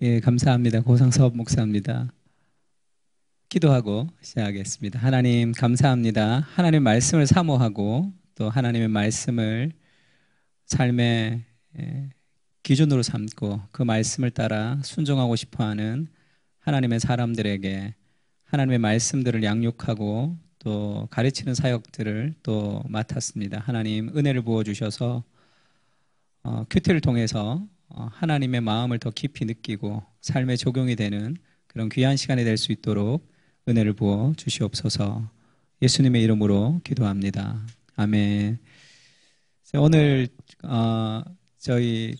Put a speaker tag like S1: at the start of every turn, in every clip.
S1: 예, 감사합니다. 고상섭 목사입니다. 기도하고 시작하겠습니다. 하나님 감사합니다. 하나님 말씀을 사모하고 또 하나님의 말씀을 삶의 기준으로 삼고 그 말씀을 따라 순종하고 싶어하는 하나님의 사람들에게 하나님의 말씀들을 양육하고 또 가르치는 사역들을 또 맡았습니다. 하나님 은혜를 부어주셔서 큐티를 통해서 하나님의 마음을 더 깊이 느끼고 삶에 적용이 되는 그런 귀한 시간이 될 수 있도록 은혜를 부어 주시옵소서. 예수님의 이름으로 기도합니다. 아멘. 오늘 저희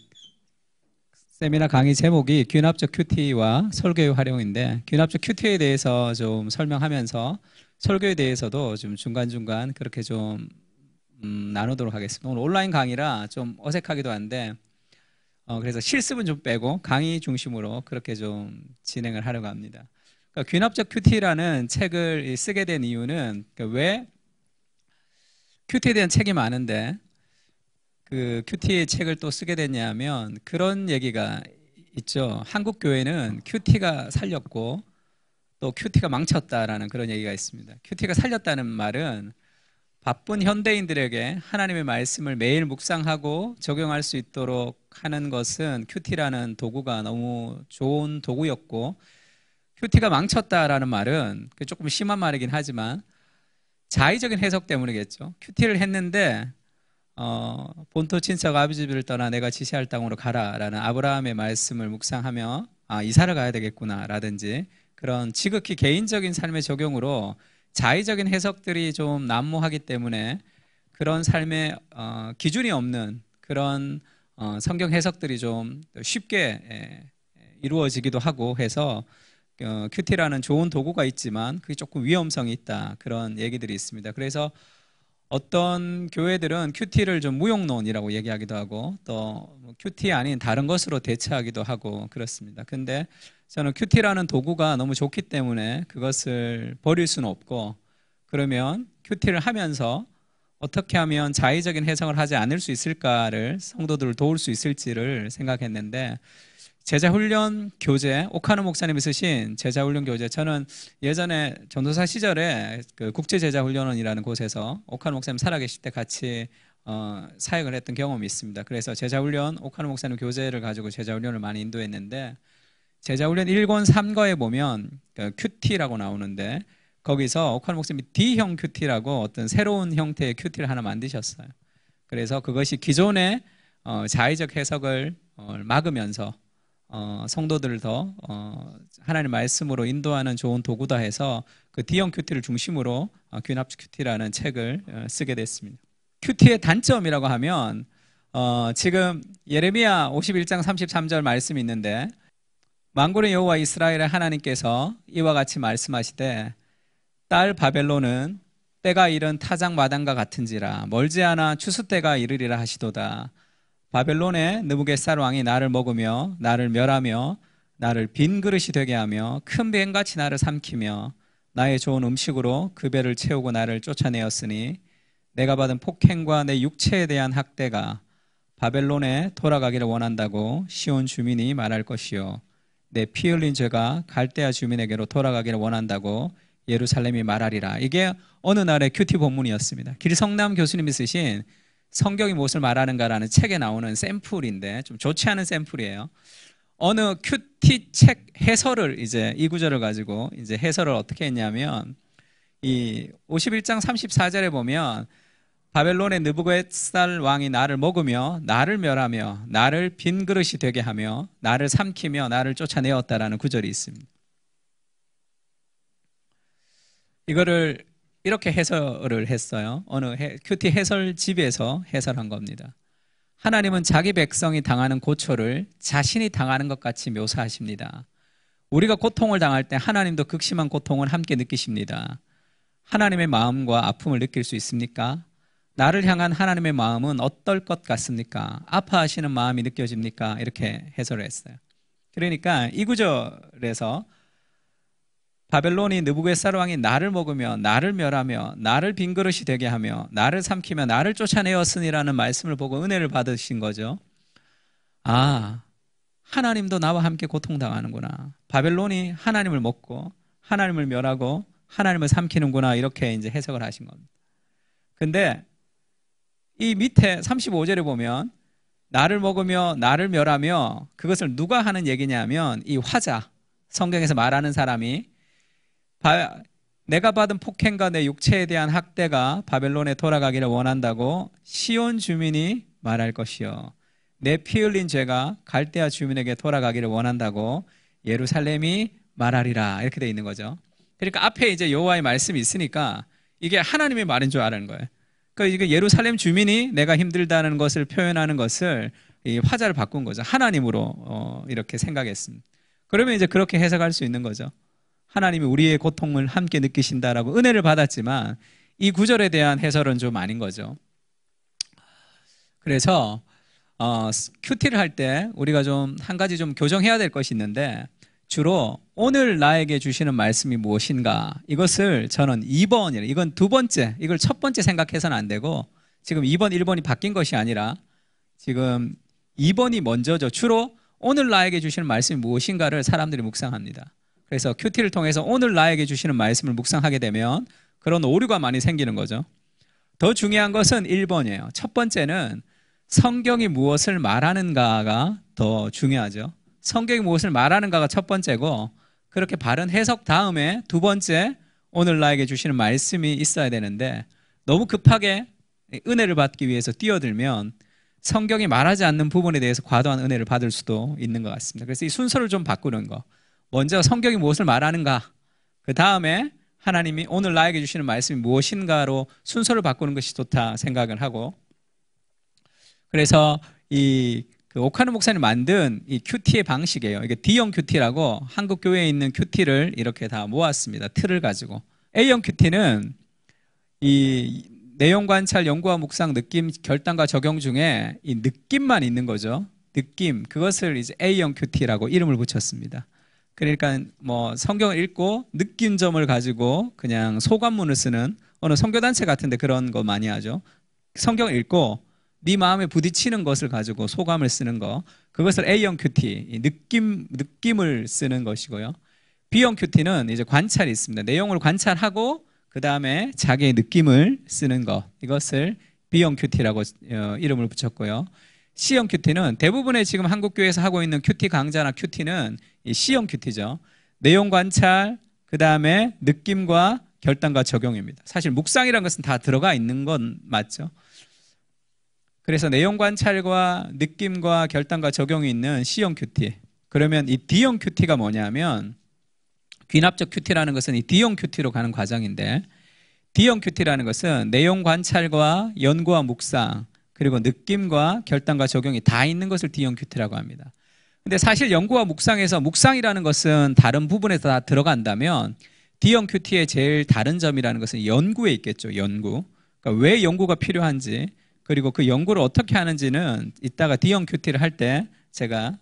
S1: 세미나 강의 제목이 귀납적 큐티와 설교의 활용인데, 귀납적 큐티에 대해서 좀 설명하면서 설교에 대해서도 좀 중간중간 그렇게 좀 나누도록 하겠습니다. 오늘 온라인 강의라 좀 어색하기도 한데 그래서 실습은 좀 빼고 강의 중심으로 그렇게 좀 진행을 하려고 합니다. 그러니까 귀납적 큐티라는 책을 쓰게 된 이유는, 그러니까 왜 큐티에 대한 책이 많은데 그 큐티의 책을 또 쓰게 됐냐면 그런 얘기가 있죠. 한국 교회는 큐티가 살렸고 또 큐티가 망쳤다라는 그런 얘기가 있습니다. 큐티가 살렸다는 말은 바쁜 현대인들에게 하나님의 말씀을 매일 묵상하고 적용할 수 있도록 하는 것은 큐티라는 도구가 너무 좋은 도구였고, 큐티가 망쳤다라는 말은 조금 심한 말이긴 하지만 자의적인 해석 때문이겠죠. 큐티를 했는데 본토 친척 아버지 집을 떠나 내가 지시할 땅으로 가라라는 아브라함의 말씀을 묵상하며 이사를 가야 되겠구나 라든지 그런 지극히 개인적인 삶의 적용으로 자의적인 해석들이 좀 난무하기 때문에 그런 삶의 기준이 없는 그런 성경 해석들이 좀 쉽게 이루어지기도 하고 해서 큐티라는 좋은 도구가 있지만 그게 조금 위험성이 있다, 그런 얘기들이 있습니다. 그래서 어떤 교회들은 큐티를 좀 무용론이라고 얘기하기도 하고 또 큐티 아닌 다른 것으로 대체하기도 하고 그렇습니다. 근데 저는 큐티라는 도구가 너무 좋기 때문에 그것을 버릴 수는 없고, 그러면 큐티를 하면서 어떻게 하면 자의적인 해석을 하지 않을 수 있을까를, 성도들을 도울 수 있을지를 생각했는데, 제자훈련 교재, 오카노 목사님이 쓰신 제자훈련 교재, 저는 예전에 전도사 시절에 그 국제제자훈련원이라는 곳에서 오카노 목사님 살아계실 때 같이 사역을 했던 경험이 있습니다. 그래서 제자훈련 오카노 목사님 교재를 가지고 제자훈련을 많이 인도했는데, 제자훈련 1권 3과에 보면 그 큐티라고 나오는데 거기서 오카노 목사님이 D형 큐티라고 어떤 새로운 형태의 큐티를 하나 만드셨어요. 그래서 그것이 기존의 자의적 해석을 막으면서 성도들을 더 하나님의 말씀으로 인도하는 좋은 도구다 해서 그 D형 큐티를 중심으로 귀납적 큐티라는 책을 쓰게 됐습니다. 큐티의 단점이라고 하면 지금 예레미야 51장 33절 말씀이 있는데, 만군의 여호와 이스라엘의 하나님께서 이와 같이 말씀하시되 딸 바벨론은 때가 이른 타작 마당과 같은지라 멀지 않아 추수 때가 이르리라 하시도다. 바벨론의 느부갓네살 왕이 나를 먹으며 나를 멸하며 나를 빈 그릇이 되게 하며 큰 뱀같이 나를 삼키며 나의 좋은 음식으로 그 배를 채우고 나를 쫓아내었으니 내가 받은 폭행과 내 육체에 대한 학대가 바벨론에 돌아가기를 원한다고 시온 주민이 말할 것이요 내 피 흘린 죄가 갈대아 주민에게로 돌아가기를 원한다고 예루살렘이 말하리라. 이게 어느 날의 큐티 본문이었습니다. 길성남 교수님이 쓰신 성경이 무엇을 말하는가라는 책에 나오는 샘플인데 좀 좋지 않은 샘플이에요. 어느 큐티 책 해설을 이제 이 구절을 가지고 이제 해설을 어떻게 했냐면, 이 51장 34절에 보면 바벨론의 느부갓네살 왕이 나를 먹으며 나를 멸하며 나를 빈 그릇이 되게 하며 나를 삼키며 나를 쫓아내었다라는 구절이 있습니다. 이거를 이렇게 해설을 했어요. 어느 큐티 해설집에서 해설한 겁니다. 하나님은 자기 백성이 당하는 고초를 자신이 당하는 것 같이 묘사하십니다. 우리가 고통을 당할 때 하나님도 극심한 고통을 함께 느끼십니다. 하나님의 마음과 아픔을 느낄 수 있습니까? 나를 향한 하나님의 마음은 어떨 것 같습니까? 아파하시는 마음이 느껴집니까? 이렇게 해설을 했어요. 그러니까 이 구절에서 바벨론이 느부갓네살 왕이 나를 먹으며 나를 멸하며 나를 빈 그릇이 되게 하며 나를 삼키며 나를 쫓아내었으니라는 말씀을 보고 은혜를 받으신 거죠. 하나님도 나와 함께 고통당하는구나. 바벨론이 하나님을 먹고 하나님을 멸하고 하나님을 삼키는구나. 이렇게 이제 해석을 하신 겁니다. 근데 이 밑에 35절에 보면 나를 먹으며 나를 멸하며, 그것을 누가 하는 얘기냐면 이 화자, 성경에서 말하는 사람이 내가 받은 폭행과 내 육체에 대한 학대가 바벨론에 돌아가기를 원한다고 시온 주민이 말할 것이요, 내 피 흘린 죄가 갈대아 주민에게 돌아가기를 원한다고 예루살렘이 말하리라. 이렇게 돼 있는 거죠. 그러니까 앞에 이제 여호와의 말씀이 있으니까 이게 하나님의 말인 줄 아는 거예요. 그러니까 이게 예루살렘 주민이 내가 힘들다는 것을 표현하는 것을 이 화자를 바꾼 거죠. 하나님으로 이렇게 생각했습니다. 그러면 이제 그렇게 해석할 수 있는 거죠. 하나님이 우리의 고통을 함께 느끼신다라고 은혜를 받았지만 이 구절에 대한 해설은 좀 아닌 거죠. 그래서 큐티를 할 때 우리가 좀 한 가지 좀 교정해야 될 것이 있는데, 주로 오늘 나에게 주시는 말씀이 무엇인가, 이것을 저는 2번이라, 이건 두 번째, 이걸 첫 번째 생각해서는 안 되고, 지금 2번, 1번이 바뀐 것이 아니라 지금 2번이 먼저죠. 주로 오늘 나에게 주시는 말씀이 무엇인가를 사람들이 묵상합니다. 그래서 큐티를 통해서 오늘 나에게 주시는 말씀을 묵상하게 되면 그런 오류가 많이 생기는 거죠. 더 중요한 것은 1번이에요. 첫 번째는 성경이 무엇을 말하는가가 더 중요하죠. 성경이 무엇을 말하는가가 첫 번째고, 그렇게 바른 해석 다음에 두 번째 오늘 나에게 주시는 말씀이 있어야 되는데, 너무 급하게 은혜를 받기 위해서 뛰어들면 성경이 말하지 않는 부분에 대해서 과도한 은혜를 받을 수도 있는 것 같습니다. 그래서 이 순서를 좀 바꾸는 거, 먼저 성경이 무엇을 말하는가, 그 다음에 하나님이 오늘 나에게 주시는 말씀이 무엇인가로 순서를 바꾸는 것이 좋다 생각을 하고, 그래서 그 오카노 목사님 만든 이 큐티의 방식이에요. 이게 D형 큐티라고 한국 교회에 있는 큐티를 이렇게 다 모았습니다. 틀을 가지고. A형 큐티는 이 내용 관찰, 연구와 묵상, 느낌, 결단과 적용 중에 이 느낌만 있는 거죠. 느낌, 그것을 이제 A형 큐티라고 이름을 붙였습니다. 그러니까 뭐 성경을 읽고 느낀 점을 가지고 그냥 소감문을 쓰는, 어느 선교단체 같은데 그런 거 많이 하죠. 성경을 읽고 네 마음에 부딪히는 것을 가지고 소감을 쓰는 거, 그것을 A형 큐티, 느낌을 쓰는 것이고요. B형 큐티는 이제 관찰이 있습니다. 내용을 관찰하고 그 다음에 자기의 느낌을 쓰는 거, 이것을 B형 큐티라고 이름을 붙였고요. C형 큐티는 대부분의 지금 한국교회에서 하고 있는 큐티 강좌나 큐티는 이 C형 큐티죠. 내용 관찰, 그 다음에 느낌과 결단과 적용입니다. 사실 묵상이라는 것은 다 들어가 있는 건 맞죠. 그래서 내용 관찰과 느낌과 결단과 적용이 있는 C형 큐티. 그러면 이 D형 큐티가 뭐냐면, 귀납적 큐티라는 것은 이 D형 큐티로 가는 과정인데, D형 큐티라는 것은 내용 관찰과 연구와 묵상, 그리고 느낌과 결단과 적용이 다 있는 것을 D형 큐티라고 합니다. 근데 사실 연구와 묵상에서 묵상이라는 것은 다른 부분에 다 들어간다면, D형 큐티의 제일 다른 점이라는 것은 연구에 있겠죠. 연구. 그러니까 왜 연구가 필요한지, 그리고 그 연구를 어떻게 하는지는 이따가 D형 큐티를 할 때 제가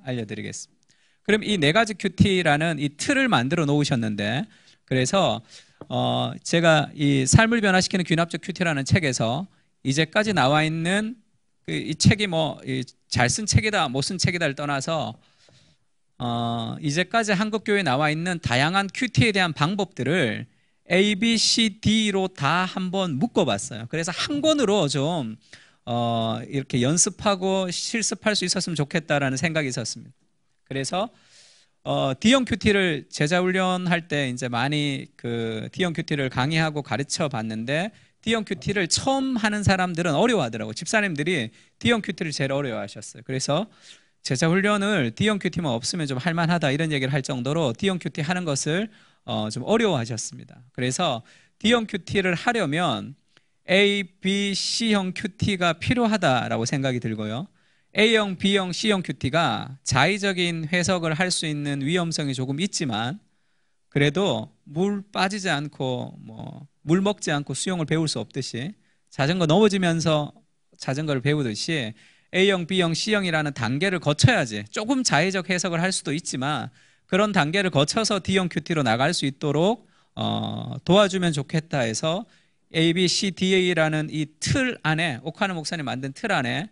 S1: 알려드리겠습니다. 그럼 이 네 가지 큐티라는 이 틀을 만들어 놓으셨는데, 그래서 제가 이 삶을 변화시키는 귀납적 큐티라는 책에서 이제까지 나와 있는 이 책이 뭐 잘 쓴 책이다 못 쓴 책이다를 떠나서 이제까지 한국교회에 나와 있는 다양한 큐티에 대한 방법들을 A, B, C, D로 다 한번 묶어봤어요. 그래서 한 권으로 좀 이렇게 연습하고 실습할 수 있었으면 좋겠다라는 생각이 있었습니다. 그래서 D형 큐티를 제자 훈련할 때 이제 많이 그 D형 큐티를 강의하고 가르쳐 봤는데, D형 큐티를 처음 하는 사람들은 어려워하더라고요. 집사님들이 D형 큐티를 제일 어려워하셨어요. 그래서 제자 훈련을 D형 큐티만 없으면 좀 할만하다 이런 얘기를 할 정도로 D형 큐티 하는 것을 좀 어려워하셨습니다. 그래서 D형 큐티를 하려면 A, B, C형 큐티가 필요하다라고 생각이 들고요. A형, B형, C형 큐티가 자의적인 해석을 할 수 있는 위험성이 조금 있지만, 그래도 물 빠지지 않고 물 먹지 않고 수영을 배울 수 없듯이, 자전거 넘어지면서 자전거를 배우듯이 A형, B형, C형이라는 단계를 거쳐야지, 조금 자의적 해석을 할 수도 있지만 그런 단계를 거쳐서 D형 큐티로 나갈 수 있도록 도와주면 좋겠다 해서 A, B, C, D라는 이 틀 안에, 오카노 목사님 만든 틀 안에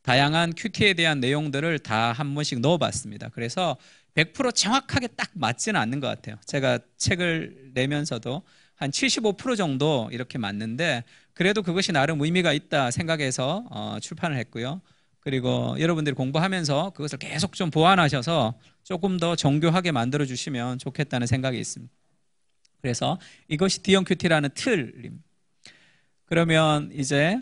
S1: 다양한 큐티에 대한 내용들을 다 한 번씩 넣어봤습니다. 그래서 100% 정확하게 딱 맞지는 않는 것 같아요. 제가 책을 내면서도 한 75% 정도 이렇게 맞는데 그래도 그것이 나름 의미가 있다 생각해서 출판을 했고요. 그리고 여러분들이 공부하면서 그것을 계속 좀 보완하셔서 조금 더 정교하게 만들어 주시면 좋겠다는 생각이 있습니다. 그래서 이것이 D형 큐티라는 틀입니다. 그러면 이제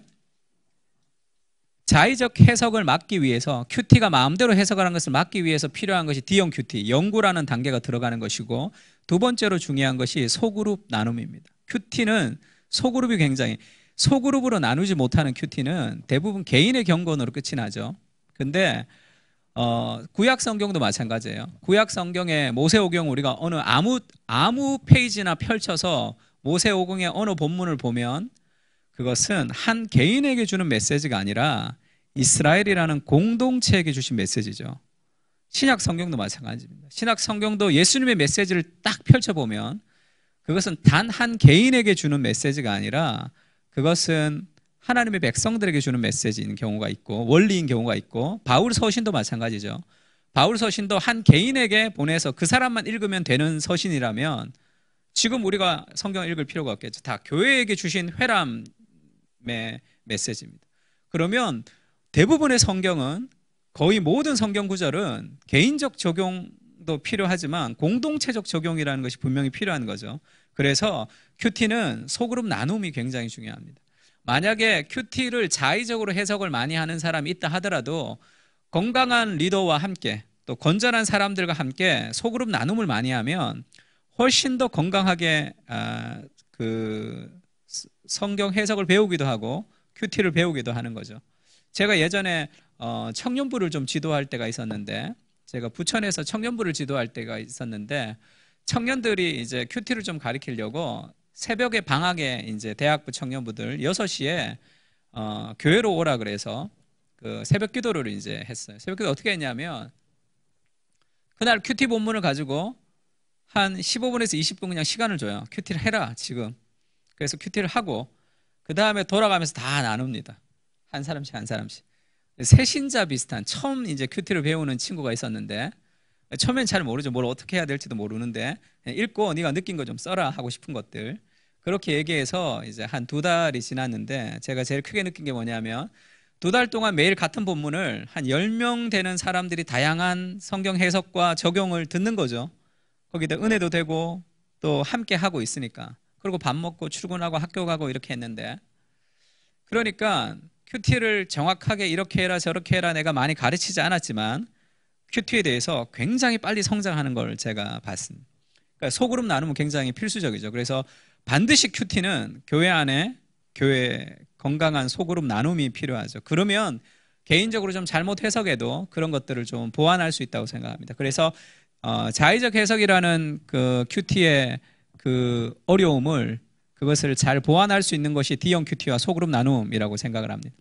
S1: 자의적 해석을 막기 위해서 큐티가 마음대로 해석하는 것을 막기 위해서 필요한 것이 D형 큐티, 연구라는 단계가 들어가는 것이고 두 번째로 중요한 것이 소그룹 나눔입니다. 큐티는 소그룹이 굉장히 소그룹으로 나누지 못하는 큐티는 대부분 개인의 경건으로 끝이 나죠. 근데 구약 성경도 마찬가지예요. 구약 성경의 모세오경 우리가 어느 아무 페이지나 펼쳐서 모세오경의 어느 본문을 보면 그것은 한 개인에게 주는 메시지가 아니라 이스라엘이라는 공동체에게 주신 메시지죠. 신약 성경도 마찬가지입니다. 신약 성경도 예수님의 메시지를 딱 펼쳐보면 그것은 단 한 개인에게 주는 메시지가 아니라 그것은 하나님의 백성들에게 주는 메시지인 경우가 있고 원리인 경우가 있고 바울 서신도 마찬가지죠. 바울 서신도 한 개인에게 보내서 그 사람만 읽으면 되는 서신이라면 지금 우리가 성경을 읽을 필요가 없겠죠. 다 교회에게 주신 회람의 메시지입니다. 그러면 대부분의 성경은 거의 모든 성경 구절은 개인적 적용도 필요하지만 공동체적 적용이라는 것이 분명히 필요한 거죠. 그래서 큐티는 소그룹 나눔이 굉장히 중요합니다. 만약에 큐티를 자의적으로 해석을 많이 하는 사람이 있다 하더라도 건강한 리더와 함께 또 건전한 사람들과 함께 소그룹 나눔을 많이 하면 훨씬 더 건강하게 그 성경 해석을 배우기도 하고 큐티를 배우기도 하는 거죠. 제가 예전에 청년부를 좀 지도할 때가 있었는데 제가 부천에서 청년부를 지도할 때가 있었는데 청년들이 이제 큐티를 좀 가르치려고 새벽에 방학에 이제 대학부 청년부들 6시에 교회로 오라 그래서 그 새벽 기도를 이제 했어요. 새벽 기도 어떻게 했냐면 그날 큐티 본문을 가지고 한 15분에서 20분 그냥 시간을 줘요. 큐티를 해라 지금. 그래서 큐티를 하고 그 다음에 돌아가면서 다 나눕니다. 한 사람씩 한 사람씩. 새신자 비슷한 처음 이제 큐티를 배우는 친구가 있었는데 처음엔 잘 모르죠. 뭘 어떻게 해야 될지도 모르는데 읽고 네가 느낀 거 좀 써라 하고 싶은 것들 그렇게 얘기해서 이제 한 2달이 지났는데 제가 제일 크게 느낀 게 뭐냐면 2달 동안 매일 같은 본문을 한 10명 되는 사람들이 다양한 성경 해석과 적용을 듣는 거죠. 거기다 은혜도 되고 또 함께 하고 있으니까. 그리고 밥 먹고 출근하고 학교 가고 이렇게 했는데 그러니까 큐티를 정확하게 이렇게 해라 저렇게 해라 내가 많이 가르치지 않았지만 큐티에 대해서 굉장히 빨리 성장하는 걸 제가 봤습니다. 그러니까 소그룹 나누면 굉장히 필수적이죠. 그래서 반드시 큐티는 교회 안에 교회 건강한 소그룹 나눔이 필요하죠. 그러면 개인적으로 좀 잘못 해석해도 그런 것들을 좀 보완할 수 있다고 생각합니다. 그래서 자의적 해석이라는 그 큐티의 그 어려움을 그것을 잘 보완할 수 있는 것이 D형 큐티와 소그룹 나눔이라고 생각을 합니다.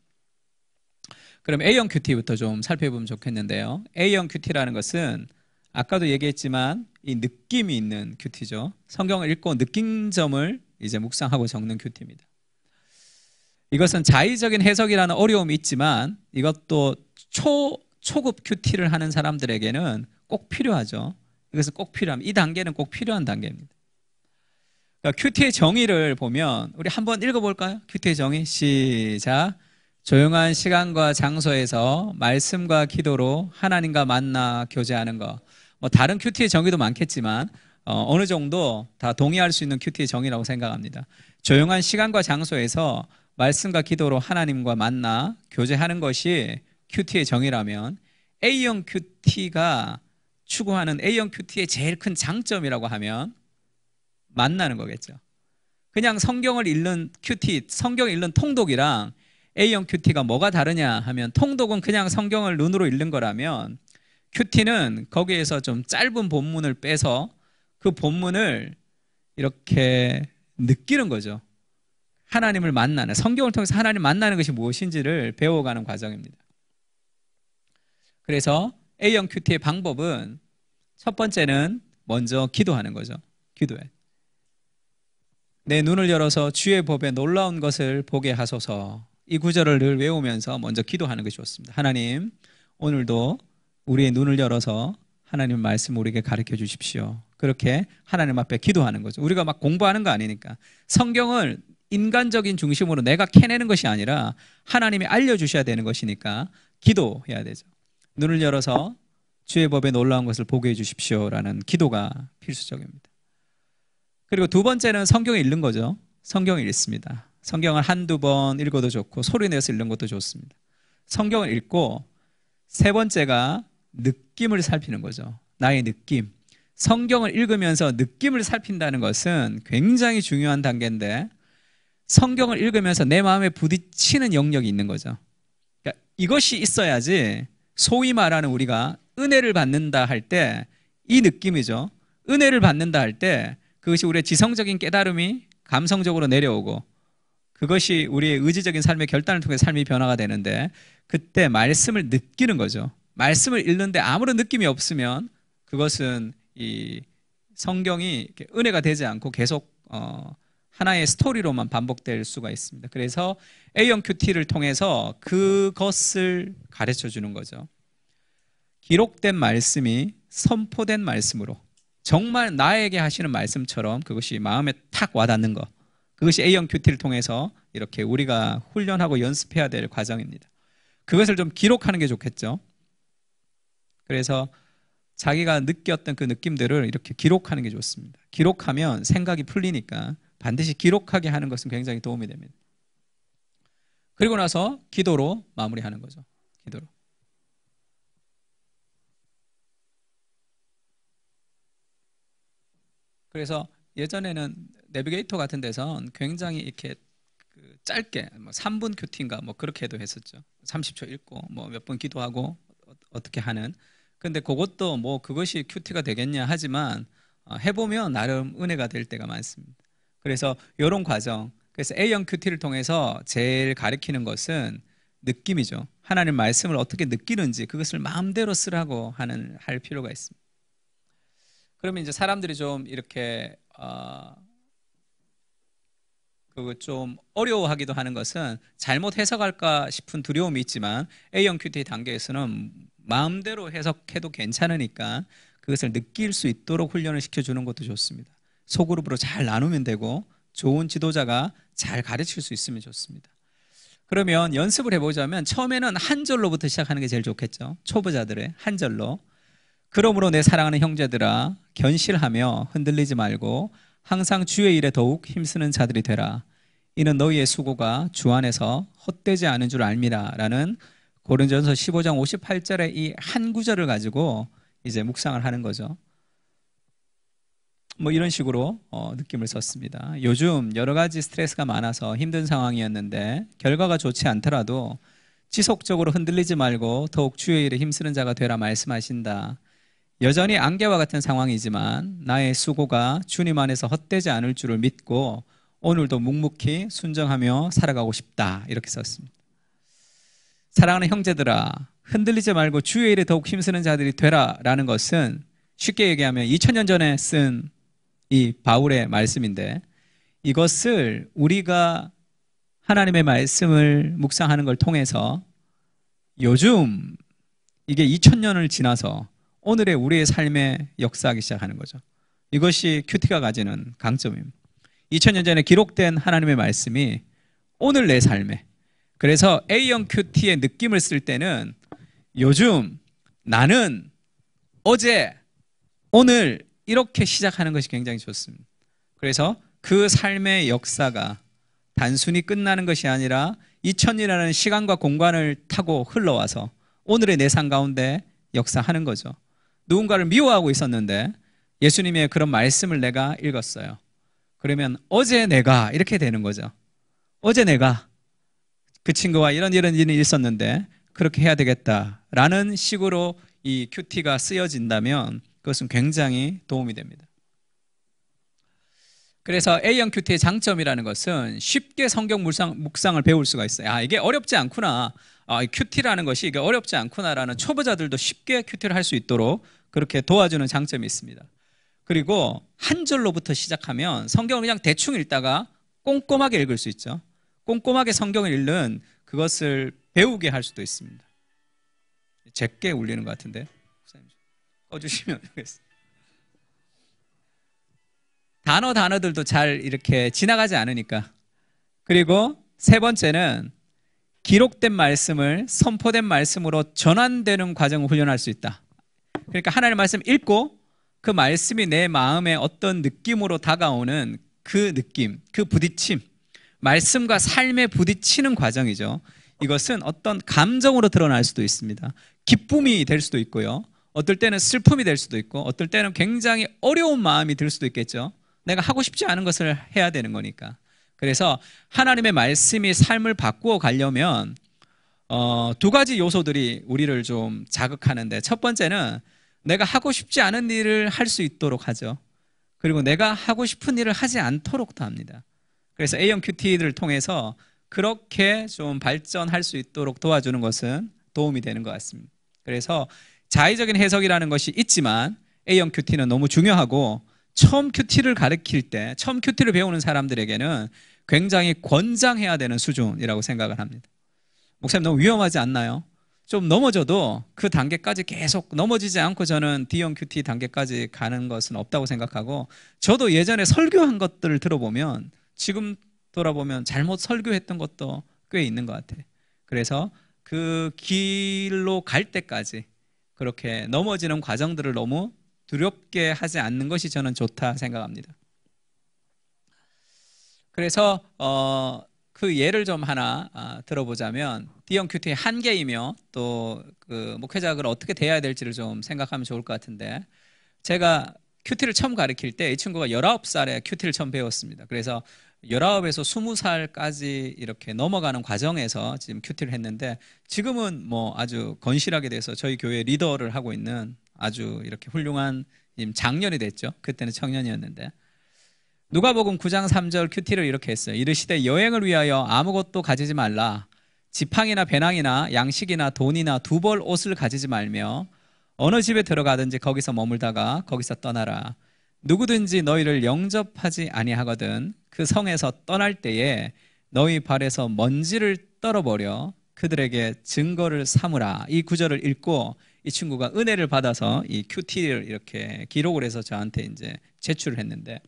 S1: 그럼 A형 큐티부터 좀 살펴보면 좋겠는데요. A형 큐티라는 것은 아까도 얘기했지만 이 느낌이 있는 큐티죠. 성경을 읽고 느낀 점을 이제 묵상하고 적는 큐티입니다. 이것은 자의적인 해석이라는 어려움이 있지만 이것도 초급 큐티를 하는 사람들에게는 꼭 필요하죠. 이것은 꼭 필요합니다. 이 단계는 꼭 필요한 단계입니다. 그러니까 큐티의 정의를 보면 우리 한번 읽어볼까요? 큐티의 정의 시작. 조용한 시간과 장소에서 말씀과 기도로 하나님과 만나 교제하는 것. 뭐 다른 큐티의 정의도 많겠지만 어느 정도 다 동의할 수 있는 큐티의 정의라고 생각합니다. 조용한 시간과 장소에서 말씀과 기도로 하나님과 만나 교제하는 것이 큐티의 정의라면 A형 큐티가 추구하는 A형 큐티의 제일 큰 장점이라고 하면 만나는 거겠죠. 그냥 성경을 읽는 큐티, 성경 읽는 통독이랑 A형 큐티가 뭐가 다르냐 하면 통독은 그냥 성경을 눈으로 읽는 거라면 큐티는 거기에서 좀 짧은 본문을 빼서 그 본문을 이렇게 느끼는 거죠. 하나님을 만나는, 성경을 통해서 하나님 만나는 것이 무엇인지를 배워가는 과정입니다. 그래서 A형 큐티의 방법은 첫 번째는 먼저 기도하는 거죠. 기도해. 내 눈을 열어서 주의 법에 놀라운 것을 보게 하소서. 이 구절을 늘 외우면서 먼저 기도하는 것이 좋습니다. 하나님, 오늘도 우리의 눈을 열어서 하나님 말씀 우리에게 가르쳐 주십시오. 그렇게 하나님 앞에 기도하는 거죠. 우리가 막 공부하는 거 아니니까. 성경을 인간적인 중심으로 내가 캐내는 것이 아니라 하나님이 알려주셔야 되는 것이니까 기도해야 되죠. 눈을 열어서 주의 법에 놀라운 것을 보게 해 주십시오라는 기도가 필수적입니다. 그리고 두 번째는 성경을 읽는 거죠. 성경을 읽습니다. 성경을 한두 번 읽어도 좋고 소리 내서 읽는 것도 좋습니다. 성경을 읽고 세 번째가 느낌을 살피는 거죠. 나의 느낌. 성경을 읽으면서 느낌을 살핀다는 것은 굉장히 중요한 단계인데 성경을 읽으면서 내 마음에 부딪히는 영역이 있는 거죠. 그러니까 이것이 있어야지 소위 말하는 우리가 은혜를 받는다 할 때 이 느낌이죠. 은혜를 받는다 할 때 그것이 우리의 지성적인 깨달음이 감성적으로 내려오고 그것이 우리의 의지적인 삶의 결단을 통해 삶이 변화가 되는데 그때 말씀을 느끼는 거죠. 말씀을 읽는데 아무런 느낌이 없으면 그것은 이 성경이 은혜가 되지 않고 계속 하나의 스토리로만 반복될 수가 있습니다. 그래서 A형 큐티를 통해서 그것을 가르쳐 주는 거죠. 기록된 말씀이 선포된 말씀으로 정말 나에게 하시는 말씀처럼 그것이 마음에 탁 와닿는 것. 그것이 A형 큐티를 통해서 이렇게 우리가 훈련하고 연습해야 될 과정입니다. 그것을 좀 기록하는 게 좋겠죠. 그래서 자기가 느꼈던 그 느낌들을 이렇게 기록하는 게 좋습니다. 기록하면 생각이 풀리니까 반드시 기록하게 하는 것은 굉장히 도움이 됩니다. 그리고 나서 기도로 마무리하는 거죠. 기도로. 그래서 예전에는 내비게이터 같은 데선 굉장히 이렇게 짧게 3분 큐티인가 그렇게도 했었죠. 30초 읽고 몇 번 기도하고 어떻게 하는. 근데 그것도 그것이 큐티가 되겠냐 하지만 해보면 나름 은혜가 될 때가 많습니다. 그래서 이런 과정, 그래서 A형 큐티를 통해서 제일 가르치는 것은 느낌이죠. 하나님 말씀을 어떻게 느끼는지 그것을 마음대로 쓰라고 할 필요가 있습니다. 그러면 이제 사람들이 좀 이렇게 좀 어려워하기도 하는 것은 잘못 해석할까 싶은 두려움이 있지만 A형 큐티 단계에서는 마음대로 해석해도 괜찮으니까 그것을 느낄 수 있도록 훈련을 시켜주는 것도 좋습니다. 소그룹으로 잘 나누면 되고 좋은 지도자가 잘 가르칠 수 있으면 좋습니다. 그러면 연습을 해보자면 처음에는 한 절로부터 시작하는 게 제일 좋겠죠. 초보자들의 한 절로. 그러므로 내 사랑하는 형제들아 견실하며 흔들리지 말고 항상 주의 일에 더욱 힘쓰는 자들이 되라. 이는 너희의 수고가 주 안에서 헛되지 않은 줄 알미라 라는 고린도전서 15장 58절의 이 한 구절을 가지고 이제 묵상을 하는 거죠. 이런 식으로 느낌을 썼습니다. 요즘 여러 가지 스트레스가 많아서 힘든 상황이었는데 결과가 좋지 않더라도 지속적으로 흔들리지 말고 더욱 주의 일에 힘쓰는 자가 되라 말씀하신다. 여전히 안개와 같은 상황이지만 나의 수고가 주님 안에서 헛되지 않을 줄을 믿고 오늘도 묵묵히 순정하며 살아가고 싶다. 이렇게 썼습니다. 사랑하는 형제들아 흔들리지 말고 주의 일에 더욱 힘쓰는 자들이 되라 라는 것은 쉽게 얘기하면 2000년 전에 쓴 이 바울의 말씀인데 이것을 우리가 하나님의 말씀을 묵상하는 걸 통해서 요즘 이게 2000년을 지나서 오늘의 우리의 삶에 역사하기 시작하는 거죠. 이것이 큐티가 가지는 강점입니다. 2000년 전에 기록된 하나님의 말씀이 오늘 내 삶에, 그래서 A형 큐티의 느낌을 쓸 때는 요즘 나는 어제 오늘 이렇게 시작하는 것이 굉장히 좋습니다. 그래서 그 삶의 역사가 단순히 끝나는 것이 아니라 2000이라는 시간과 공간을 타고 흘러와서 오늘의 내 삶 가운데 역사하는 거죠. 누군가를 미워하고 있었는데 예수님의 그런 말씀을 내가 읽었어요. 그러면 어제 내가 이렇게 되는 거죠. 어제 내가 그 친구와 이런 일이 있었는데 그렇게 해야 되겠다라는 식으로 이 큐티가 쓰여진다면 그것은 굉장히 도움이 됩니다. 그래서 A형 큐티의 장점이라는 것은 쉽게 성경 묵상을 배울 수가 있어요. 이게 어렵지 않구나. 큐티라는 것이 이게 어렵지 않구나라는 초보자들도 쉽게 큐티를 할 수 있도록 그렇게 도와주는 장점이 있습니다. 그리고 한 절로부터 시작하면 성경을 그냥 대충 읽다가 꼼꼼하게 읽을 수 있죠. 꼼꼼하게 성경을 읽는 그것을 배우게 할 수도 있습니다. 제게 울리는 것 같은데 목사님 꺼주시면 좋겠습니다. 단어들도 잘 이렇게 지나가지 않으니까. 그리고 세 번째는 기록된 말씀을 선포된 말씀으로 전환되는 과정을 훈련할 수 있다. 그러니까 하나님의 말씀 읽고 그 말씀이 내 마음에 어떤 느낌으로 다가오는 그 느낌, 그 부딪힘, 말씀과 삶에 부딪히는 과정이죠. 이것은 어떤 감정으로 드러날 수도 있습니다. 기쁨이 될 수도 있고요. 어떨 때는 슬픔이 될 수도 있고, 어떨 때는 굉장히 어려운 마음이 들 수도 있겠죠. 내가 하고 싶지 않은 것을 해야 되는 거니까. 그래서 하나님의 말씀이 삶을 바꾸어 가려면 두 가지 요소들이 우리를 좀 자극하는데, 첫 번째는 내가 하고 싶지 않은 일을 할 수 있도록 하죠. 그리고 내가 하고 싶은 일을 하지 않도록도 합니다. 그래서 A형 큐티를 통해서 그렇게 좀 발전할 수 있도록 도와주는 것은 도움이 되는 것 같습니다. 그래서 자의적인 해석이라는 것이 있지만 A형 큐티는 너무 중요하고, 처음 큐티를 가르칠 때, 처음 큐티를 배우는 사람들에게는 굉장히 권장해야 되는 수준이라고 생각을 합니다. 목사님 너무 위험하지 않나요? 좀 넘어져도 그 단계까지 계속 넘어지지 않고 저는 D형 큐티 단계까지 가는 것은 없다고 생각하고, 저도 예전에 설교한 것들을 들어보면 지금 돌아보면 잘못 설교했던 것도 꽤 있는 것 같아요. 그래서 그 길로 갈 때까지 그렇게 넘어지는 과정들을 너무 두렵게 하지 않는 것이 저는 좋다 생각합니다. 그래서 그 예를 좀 하나 들어보자면, D형 큐티의 한계이며 또 그 목회자가 어떻게 대해야 될지를 좀 생각하면 좋을 것 같은데, 제가 큐티를 처음 가르칠 때 이 친구가 19살에 큐티를 처음 배웠습니다. 그래서 19에서 20살까지 이렇게 넘어가는 과정에서 지금 큐티를 했는데, 지금은 뭐 아주 건실하게 돼서 저희 교회 리더를 하고 있는 아주 이렇게 훌륭한 장년이 됐죠. 그때는 청년이었는데, 누가복음 9장 3절 큐티를 이렇게 했어요. 이르시되 여행을 위하여 아무것도 가지지 말라. 지팡이나 배낭이나 양식이나 돈이나 두 벌 옷을 가지지 말며 어느 집에 들어가든지 거기서 머물다가 거기서 떠나라. 누구든지 너희를 영접하지 아니하거든 그 성에서 떠날 때에 너희 발에서 먼지를 떨어버려 그들에게 증거를 삼으라. 이 구절을 읽고 이 친구가 은혜를 받아서 이 큐티를 이렇게 기록을 해서 저한테 이제 제출을 했는데,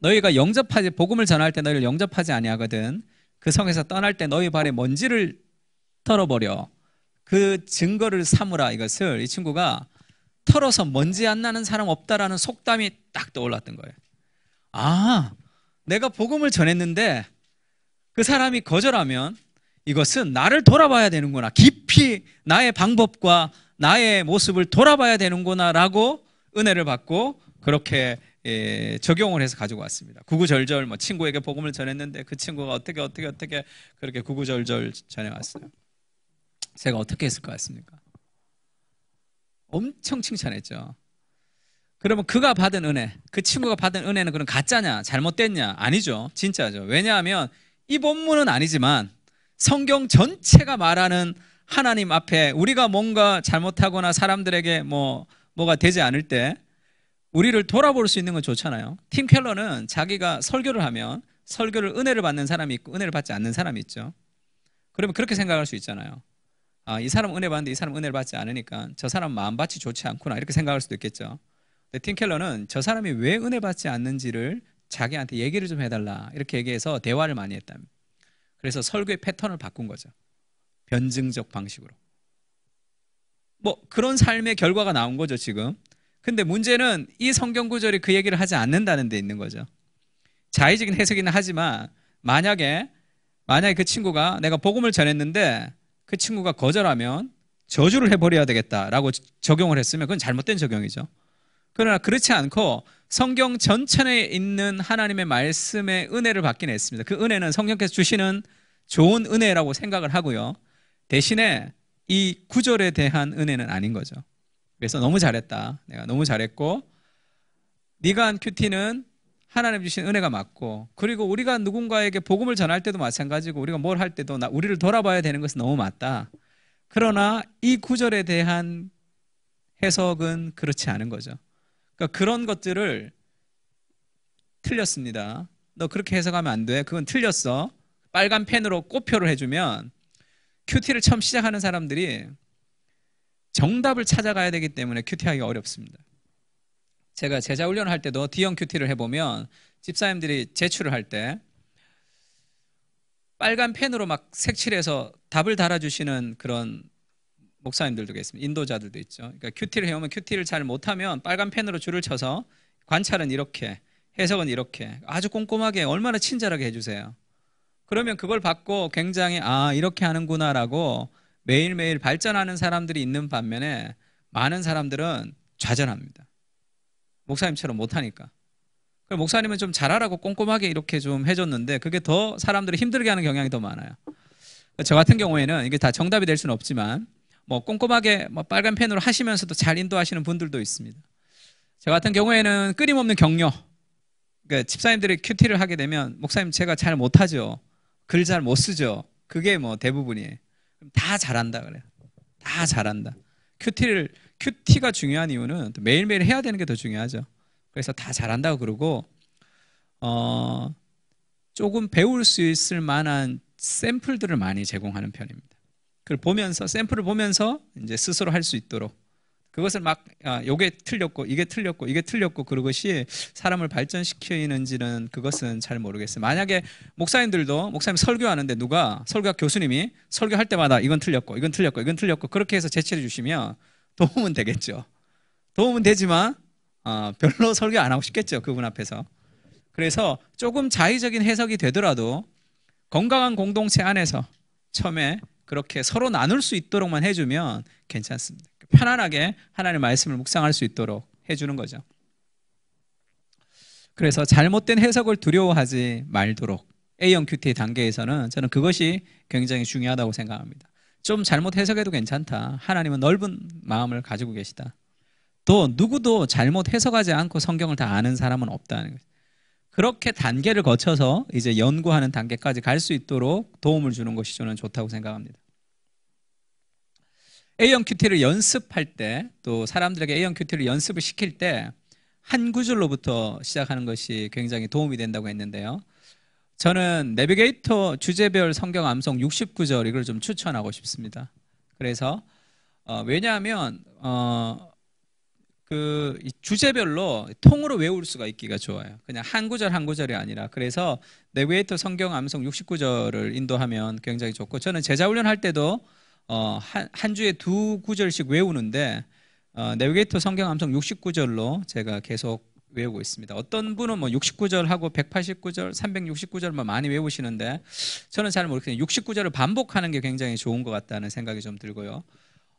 S1: 너희가 영접하지, 복음을 전할 때 너희를 영접하지 아니하거든 그 성에서 떠날 때 너희 발에 먼지를 털어버려 그 증거를 삼으라. 이것을 이 친구가 털어서 먼지 안 나는 사람 없다라는 속담이 딱 떠올랐던 거예요. 아, 내가 복음을 전했는데 그 사람이 거절하면 이것은 나를 돌아봐야 되는구나, 깊이 나의 방법과 나의 모습을 돌아봐야 되는구나 라고 은혜를 받고 그렇게 적용을 해서 가지고 왔습니다. 구구절절 뭐 친구에게 복음을 전했는데 그 친구가 어떻게 그렇게 구구절절 전해왔어요. 제가 어떻게 했을 것 같습니까? 엄청 칭찬했죠. 그러면 그가 받은 은혜, 그 친구가 받은 은혜는 그럼 가짜냐, 잘못됐냐? 아니죠. 진짜죠. 왜냐하면 이 본문은 아니지만 성경 전체가 말하는 하나님 앞에 우리가 뭔가 잘못하거나 사람들에게 뭐가 되지 않을 때 우리를 돌아볼 수 있는 건 좋잖아요. 팀 켈러는 자기가 설교를 하면 설교를 은혜를 받는 사람이 있고 은혜를 받지 않는 사람이 있죠. 그러면 그렇게 생각할 수 있잖아요. 아, 이 사람은 은혜 받는데 이 사람은 은혜를 받지 않으니까 저 사람 마음밭이 좋지 않구나, 이렇게 생각할 수도 있겠죠. 근데 팀 켈러는 저 사람이 왜 은혜 받지 않는지를 자기한테 얘기를 좀 해달라, 이렇게 얘기해서 대화를 많이 했답니다. 그래서 설교의 패턴을 바꾼 거죠. 변증적 방식으로. 뭐 그런 삶의 결과가 나온 거죠 지금. 근데 문제는 이 성경 구절이 그 얘기를 하지 않는다는 데 있는 거죠. 자의적인 해석이긴 하지만 만약에 그 친구가 내가 복음을 전했는데 그 친구가 거절하면 저주를 해버려야 되겠다라고 적용을 했으면 그건 잘못된 적용이죠. 그러나 그렇지 않고 성경 전체에 있는 하나님의 말씀의 은혜를 받긴 했습니다. 그 은혜는 성령께서 주시는 좋은 은혜라고 생각을 하고요. 대신에 이 구절에 대한 은혜는 아닌 거죠. 그래서 너무 잘했다, 내가 너무 잘했고, 네가 한 큐티는 하나님 주신 은혜가 맞고, 그리고 우리가 누군가에게 복음을 전할 때도 마찬가지고 우리가 뭘 할 때도 우리를 돌아봐야 되는 것은 너무 맞다. 그러나 이 구절에 대한 해석은 그렇지 않은 거죠. 그러니까 그런 것들을 틀렸습니다. 너 그렇게 해석하면 안 돼. 그건 틀렸어. 빨간 펜으로 꼬표를 해주면 큐티를 처음 시작하는 사람들이 정답을 찾아가야 되기 때문에 큐티하기가 어렵습니다. 제가 제자 훈련을 할 때도 D형 큐티를 해보면 집사님들이 제출을 할 때 빨간 펜으로 막 색칠해서 답을 달아주시는 그런 목사님들도 계십니다. 인도자들도 있죠. 그러니까 큐티를 해오면 큐티를 잘 못하면 빨간 펜으로 줄을 쳐서 관찰은 이렇게, 해석은 이렇게 아주 꼼꼼하게 얼마나 친절하게 해주세요. 그러면 그걸 받고 굉장히 이렇게 하는구나라고 매일매일 발전하는 사람들이 있는 반면에 많은 사람들은 좌절합니다. 목사님처럼 못하니까. 목사님은 좀 잘하라고 꼼꼼하게 이렇게 좀 해줬는데 그게 더 사람들을 힘들게 하는 경향이 더 많아요. 저 같은 경우에는 이게 다 정답이 될 수는 없지만 뭐 꼼꼼하게 빨간 펜으로 하시면서도 잘 인도하시는 분들도 있습니다. 저 같은 경우에는 끊임없는 격려. 그러니까 집사님들이 큐티를 하게 되면 목사님 제가 잘 못하죠. 글 잘 못 쓰죠. 그게 뭐 대부분이에요. 다 잘한다 그래요. 다 잘한다. 큐티가 중요한 이유는 매일매일 해야 되는 게 더 중요하죠. 그래서 다 잘한다고 그러고 조금 배울 수 있을 만한 샘플들을 많이 제공하는 편입니다. 그걸 보면서 샘플을 보면서 이제 스스로 할 수 있도록 그것을 막 요게 틀렸고 이게 틀렸고 이게 틀렸고 그것이 사람을 발전시키는지는 그것은 잘 모르겠어요. 만약에 목사님 설교하는데 누가 설교학 교수님이 설교할 때마다 이건 틀렸고 이건 틀렸고 이건 틀렸고 그렇게 해서 제출해 주시면 도움은 되겠죠. 도움은 되지만 별로 설교 안 하고 싶겠죠. 그분 앞에서. 그래서 조금 자의적인 해석이 되더라도 건강한 공동체 안에서 처음에 그렇게 서로 나눌 수 있도록만 해주면 괜찮습니다. 편안하게 하나님의 말씀을 묵상할 수 있도록 해주는 거죠. 그래서 잘못된 해석을 두려워하지 말도록 A형 큐티 단계에서는 저는 그것이 굉장히 중요하다고 생각합니다. 좀 잘못 해석해도 괜찮다. 하나님은 넓은 마음을 가지고 계시다. 또 누구도 잘못 해석하지 않고 성경을 다 아는 사람은 없다는 거예요. 그렇게 단계를 거쳐서 이제 연구하는 단계까지 갈 수 있도록 도움을 주는 것이 저는 좋다고 생각합니다. A형 큐티를 연습할 때 또 사람들에게 A형 큐티를 연습을 시킬 때 한 구절로부터 시작하는 것이 굉장히 도움이 된다고 했는데요. 저는 내비게이터 주제별 성경 암송 69절 이걸 좀 추천하고 싶습니다. 그래서 왜냐하면 그 주제별로 통으로 외울 수가 있기가 좋아요. 그냥 한 구절 한 구절이 아니라. 그래서 내비게이터 성경 암송 69절을 인도하면 굉장히 좋고 저는 제자 훈련할 때도 한 주에 2구절씩 외우는데 내비게이터 성경 암송 69절로 제가 계속 외우고 있습니다. 어떤 분은 뭐 69절하고 189절, 369절만 많이 외우시는데 저는 잘 모르겠어요. 69절을 반복하는 게 굉장히 좋은 것 같다는 생각이 좀 들고요.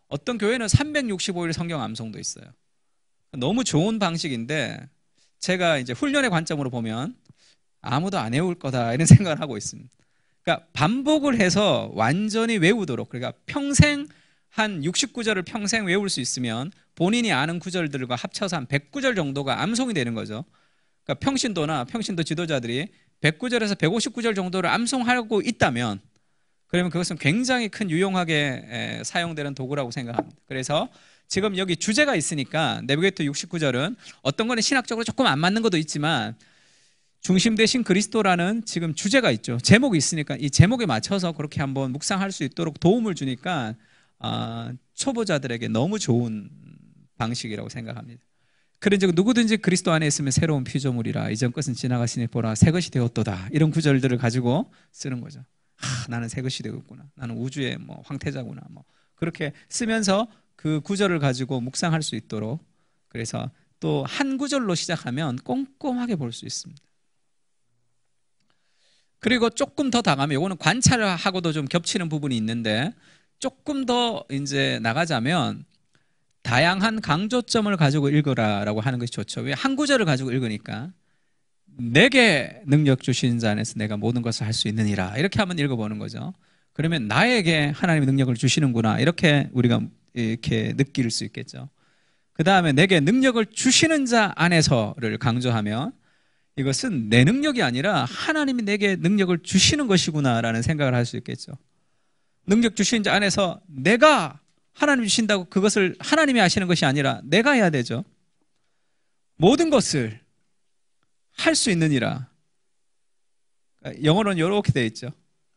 S1: 어떤 교회는 365일 성경 암송도 있어요. 너무 좋은 방식인데 제가 이제 훈련의 관점으로 보면 아무도 안 외울 거다 이런 생각을 하고 있습니다. 그러니까 반복을 해서 완전히 외우도록 그러니까 평생 한 69절을 평생 외울 수 있으면 본인이 아는 구절들과 합쳐서 한 100구절 정도가 암송이 되는 거죠. 그러니까 평신도 지도자들이 100구절에서 150구절 정도를 암송하고 있다면 그러면 그것은 굉장히 큰 유용하게 사용되는 도구라고 생각합니다. 그래서 지금 여기 주제가 있으니까 내비게이터 69절은 어떤 거는 신학적으로 조금 안 맞는 것도 있지만 중심 대신 그리스도라는 지금 주제가 있죠. 제목이 있으니까 이 제목에 맞춰서 그렇게 한번 묵상할 수 있도록 도움을 주니까 초보자들에게 너무 좋은 방식이라고 생각합니다. 그런즉 누구든지 그리스도 안에 있으면 새로운 피조물이라 이전 것은 지나가시니 보라 새 것이 되었도다 이런 구절들을 가지고 쓰는 거죠. 나는 새 것이 되었구나. 나는 우주의 뭐 황태자구나. 뭐 그렇게 쓰면서 그 구절을 가지고 묵상할 수 있도록 그래서 또 한 구절로 시작하면 꼼꼼하게 볼 수 있습니다. 그리고 조금 더 나가면 이거는 관찰하고도 좀 겹치는 부분이 있는데 조금 더 이제 나가자면 다양한 강조점을 가지고 읽으라라고 하는 것이 좋죠. 왜 한 구절을 가지고 읽으니까 내게 능력 주신 자 안에서 내가 모든 것을 할 수 있느니라 이렇게 한번 읽어보는 거죠. 그러면 나에게 하나님의 능력을 주시는구나 이렇게 우리가 이렇게 느낄 수 있겠죠. 그 다음에 내게 능력을 주시는 자 안에서를 강조하면 이것은 내 능력이 아니라 하나님이 내게 능력을 주시는 것이구나라는 생각을 할 수 있겠죠. 능력 주시는 자 안에서 내가 하나님이 주신다고 그것을 하나님이 하시는 것이 아니라 내가 해야 되죠. 모든 것을 할 수 있느니라. 영어로는 이렇게 되어 있죠.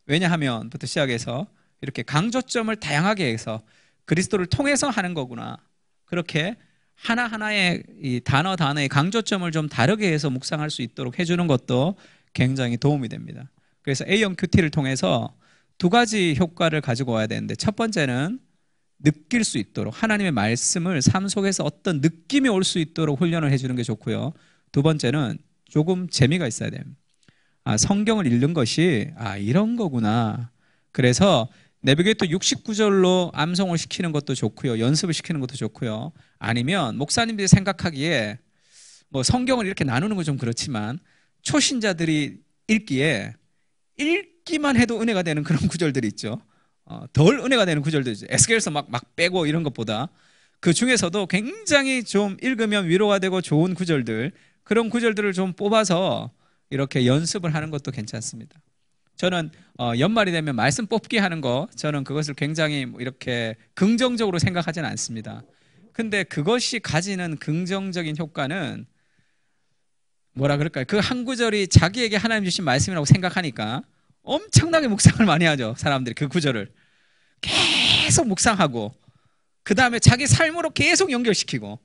S1: 왜냐하면부터 시작해서 이렇게 강조점을 다양하게 해서 그리스도를 통해서 하는 거구나. 그렇게 하나하나의 이 단어의 강조점을 좀 다르게 해서 묵상할 수 있도록 해주는 것도 굉장히 도움이 됩니다. 그래서 A형 큐티를 통해서 두 가지 효과를 가지고 와야 되는데, 첫 번째는 느낄 수 있도록 하나님의 말씀을 삶 속에서 어떤 느낌이 올 수 있도록 훈련을 해주는 게 좋고요. 두 번째는 조금 재미가 있어야 돼요. 성경을 읽는 것이 이런 거구나. 그래서 내비게이터 69절로 암송을 시키는 것도 좋고요. 연습을 시키는 것도 좋고요. 아니면 목사님들이 생각하기에 뭐 성경을 이렇게 나누는 건 좀 그렇지만 초신자들이 읽기만 해도 은혜가 되는 그런 구절들이 있죠. 덜 은혜가 되는 구절도 있죠. 에스겔서 막 빼고 이런 것보다 그 중에서도 굉장히 좀 읽으면 위로가 되고 좋은 구절들, 그런 구절들을 좀 뽑아서 이렇게 연습을 하는 것도 괜찮습니다. 저는 연말이 되면 말씀 뽑기 하는 거, 저는 그것을 굉장히 이렇게 긍정적으로 생각하지는 않습니다. 근데 그것이 가지는 긍정적인 효과는 뭐라 그럴까요? 그 한 구절이 자기에게 하나님 주신 말씀이라고 생각하니까 엄청나게 묵상을 많이 하죠. 사람들이 그 구절을 계속 묵상하고 그 다음에 자기 삶으로 계속 연결시키고,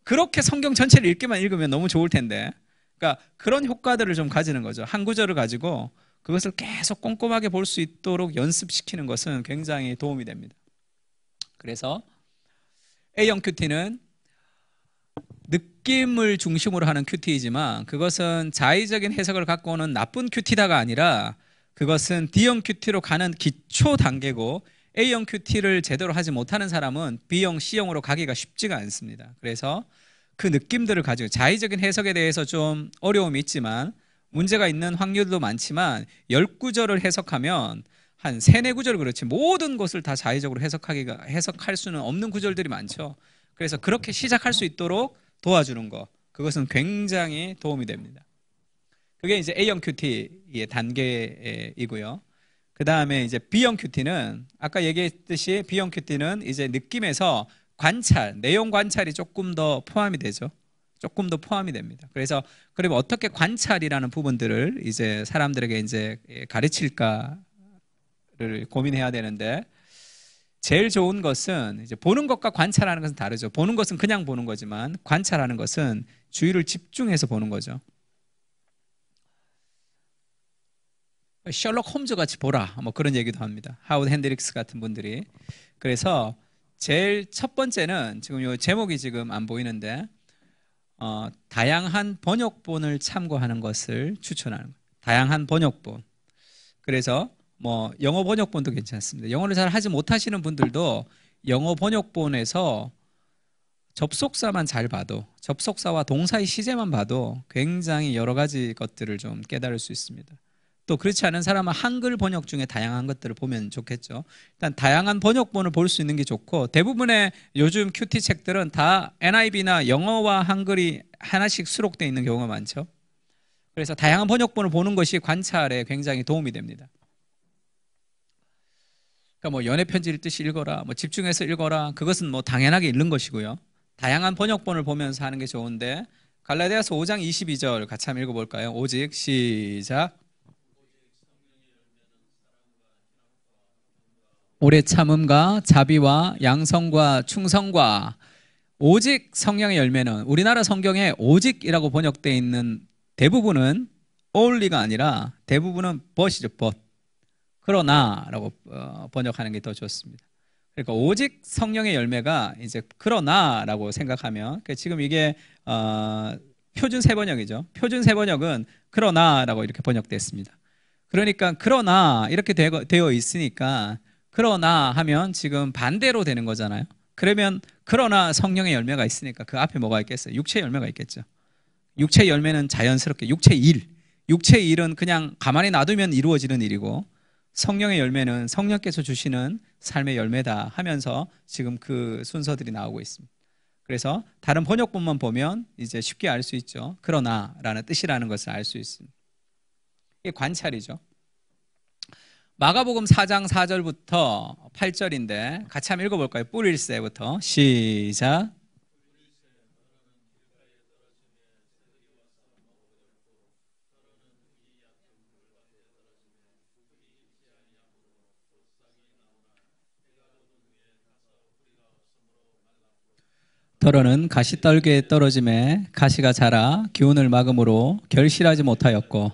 S1: 그렇게 성경 전체를 읽기만 읽으면 너무 좋을 텐데, 그러니까 그런 효과들을 좀 가지는 거죠. 한 구절을 가지고 그것을 계속 꼼꼼하게 볼 수 있도록 연습시키는 것은 굉장히 도움이 됩니다. 그래서 A형 큐티는 느낌을 중심으로 하는 큐티이지만 그것은 자의적인 해석을 갖고 오는 나쁜 큐티다가 아니라 그것은 D형 큐티로 가는 기초 단계고, A형 큐티를 제대로 하지 못하는 사람은 B형, C형으로 가기가 쉽지가 않습니다. 그래서 그 느낌들을 가지고 자의적인 해석에 대해서 좀 어려움이 있지만 문제가 있는 확률도 많지만 10구절을 해석하면 한 3, 4구절, 그렇지 모든 것을 다 자의적으로 해석할 수는 없는 구절들이 많죠. 그래서 그렇게 시작할 수 있도록 도와주는 거, 그것은 굉장히 도움이 됩니다. 그게 이제 A형 큐티의 단계이고요. 그 다음에 이제 B형 큐티는 아까 얘기했듯이 B형 큐티는 이제 느낌에서 관찰, 내용 관찰이 조금 더 포함이 되죠. 조금 더 포함이 됩니다. 그래서 그러면 어떻게 관찰이라는 부분들을 이제 사람들에게 이제 가르칠까를 고민해야 되는데, 제일 좋은 것은 이제 보는 것과 관찰하는 것은 다르죠. 보는 것은 그냥 보는 거지만 관찰하는 것은 주의를 집중해서 보는 거죠. 셜록 홈즈 같이 보라, 뭐 그런 얘기도 합니다. 하워드 핸드릭스 같은 분들이. 그래서 제일 첫 번째는 지금 이 제목이 지금 안 보이는데 다양한 번역본을 참고하는 것을 추천하는 거예요. 다양한 번역본. 그래서 뭐 영어 번역본도 괜찮습니다. 영어를 잘 하지 못하시는 분들도 영어 번역본에서 접속사만 잘 봐도, 접속사와 동사의 시제만 봐도 굉장히 여러 가지 것들을 좀 깨달을 수 있습니다. 또 그렇지 않은 사람은 한글 번역 중에 다양한 것들을 보면 좋겠죠. 일단 다양한 번역본을 볼 수 있는 게 좋고, 대부분의 요즘 큐티 책들은 다 NIV나 영어와 한글이 하나씩 수록되어 있는 경우가 많죠. 그래서 다양한 번역본을 보는 것이 관찰에 굉장히 도움이 됩니다. 그러니까 뭐 연애 편지 읽듯이 읽어라, 뭐 집중해서 읽어라, 그것은 뭐 당연하게 읽는 것이고요. 다양한 번역본을 보면서 하는 게 좋은데, 갈라디아서 5장 22절 같이 한번 읽어볼까요? 오직, 시작. 오래 참음과 자비와 양성과 충성과, 오직 성령의 열매는, 우리나라 성경에 오직이라고 번역되어 있는 대부분은 only가 아니라 대부분은 but이죠, but. 그러나라고 번역하는 게 더 좋습니다. 그러니까 오직 성령의 열매가 이제 그러나라고 생각하면, 지금 이게 표준 세번역이죠. 표준 세번역은 그러나라고 이렇게 번역됐습니다. 그러니까 그러나 이렇게 되어 있으니까 그러나 하면 지금 반대로 되는 거잖아요. 그러면 그러나 성령의 열매가 있으니까 그 앞에 뭐가 있겠어요? 육체의 열매가 있겠죠. 육체의 열매는 자연스럽게 육체의 일, 육체의 일은 그냥 가만히 놔두면 이루어지는 일이고, 성령의 열매는 성령께서 주시는 삶의 열매다 하면서 지금 그 순서들이 나오고 있습니다. 그래서 다른 번역본만 보면 이제 쉽게 알 수 있죠. 그러나라는 뜻이라는 것을 알 수 있습니다. 이게 관찰이죠. 마가복음 4장 4절부터 8절인데 같이 한번 읽어볼까요? 뿌릴새부터 시작. 덜어는 가시떨기에 떨어짐에 가시가 자라 기운을 막음으로 결실하지 못하였고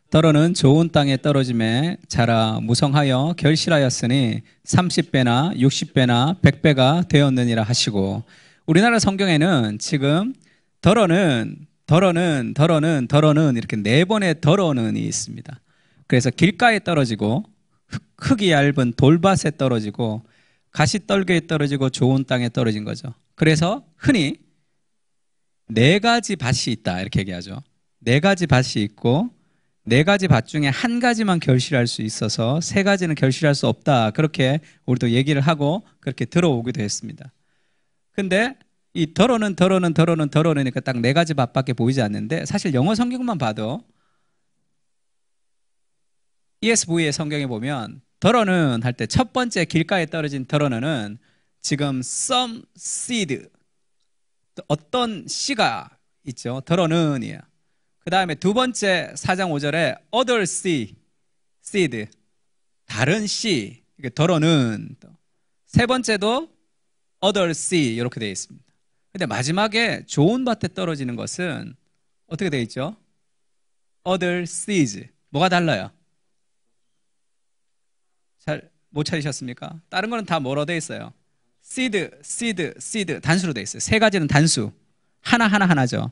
S1: 덜어는 좋은 땅에 떨어짐에 자라 무성하여 결실하였으니 30배나 60배나 100배가 되었느니라 하시고 우리나라 성경에는 지금 덜어는 이렇게 네 번의 덜어는이 있습니다. 그래서 길가에 떨어지고 흙이 얇은 돌밭에 떨어지고 가시떨기에 떨어지고 좋은 땅에 떨어진 거죠. 그래서 흔히 네 가지 밭이 있다 이렇게 얘기하죠. 네 가지 밭이 있고 네 가지 밭 중에 한 가지만 결실할 수 있어서 세 가지는 결실할 수 없다. 그렇게 우리도 얘기를 하고 그렇게 들어오기도 했습니다. 근데 이 덜어니까 딱 네 가지 밭밖에 보이지 않는데 사실 영어 성경만 봐도 ESV의 성경에 보면 덜어는 할 때 첫 번째 길가에 떨어진 덜어는 지금 some seed 어떤 씨가 있죠. 덜어는이에요. 그 다음에 두 번째 4장 5절에 other seed 다른 씨 이게 덜어는 세 번째도 other seed 이렇게 되어 있습니다. 근데 마지막에 좋은 밭에 떨어지는 것은 어떻게 되어 있죠? other seeds 뭐가 달라요? 잘 못 찾으셨습니까? 다른 거는 다 뭐로 되어 있어요? seed 단수로 되어 있어요. 세 가지는 단수 하나죠.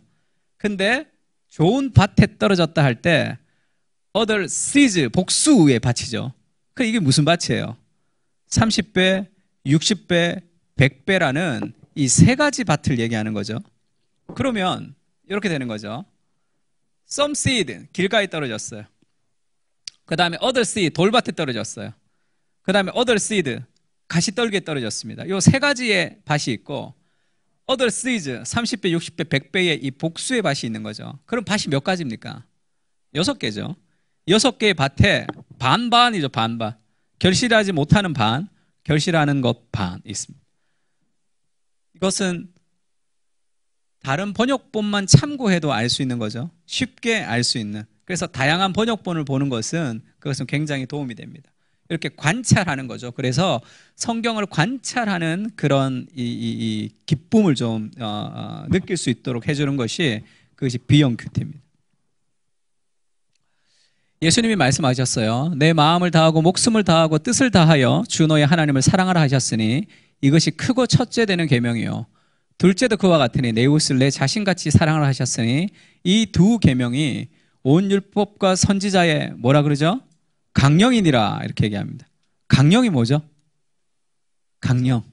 S1: 근데 좋은 밭에 떨어졌다 할 때 other seeds 복수의 밭이죠. 그 이게 무슨 밭이에요? 30배, 60배, 100배라는 이 세 가지 밭을 얘기하는 거죠. 그러면 이렇게 되는 거죠. some seed 길가에 떨어졌어요. 그 다음에 other seed 돌밭에 떨어졌어요. 그 다음에 other seed 가시떨기에 떨어졌습니다. 이 세 가지의 밭이 있고 other seeds 30배, 60배, 100배의 이 복수의 밭이 있는 거죠. 그럼 밭이 몇 가지입니까? 6개죠. 6개의 밭에 반반이죠. 반반. 결실하지 못하는 반, 결실하는 것 반 있습니다. 이것은 다른 번역본만 참고해도 알 수 있는 거죠. 쉽게 알 수 있는. 그래서 다양한 번역본을 보는 것은 그것은 굉장히 도움이 됩니다. 이렇게 관찰하는 거죠. 그래서 성경을 관찰하는 그런 이 기쁨을 좀 느낄 수 있도록 해주는 것이 그것이 비영 큐티입니다. 예수님이 말씀하셨어요. 내 마음을 다하고 목숨을 다하고 뜻을 다하여 주 너의 하나님을 사랑하라 하셨으니 이것이 크고 첫째 되는 계명이요. 둘째도 그와 같으니 내 이웃을 내 자신같이 사랑하라 하셨으니 이 두 계명이 온 율법과 선지자의 뭐라 그러죠? 강령이니라 이렇게 얘기합니다. 강령이 뭐죠? 강령.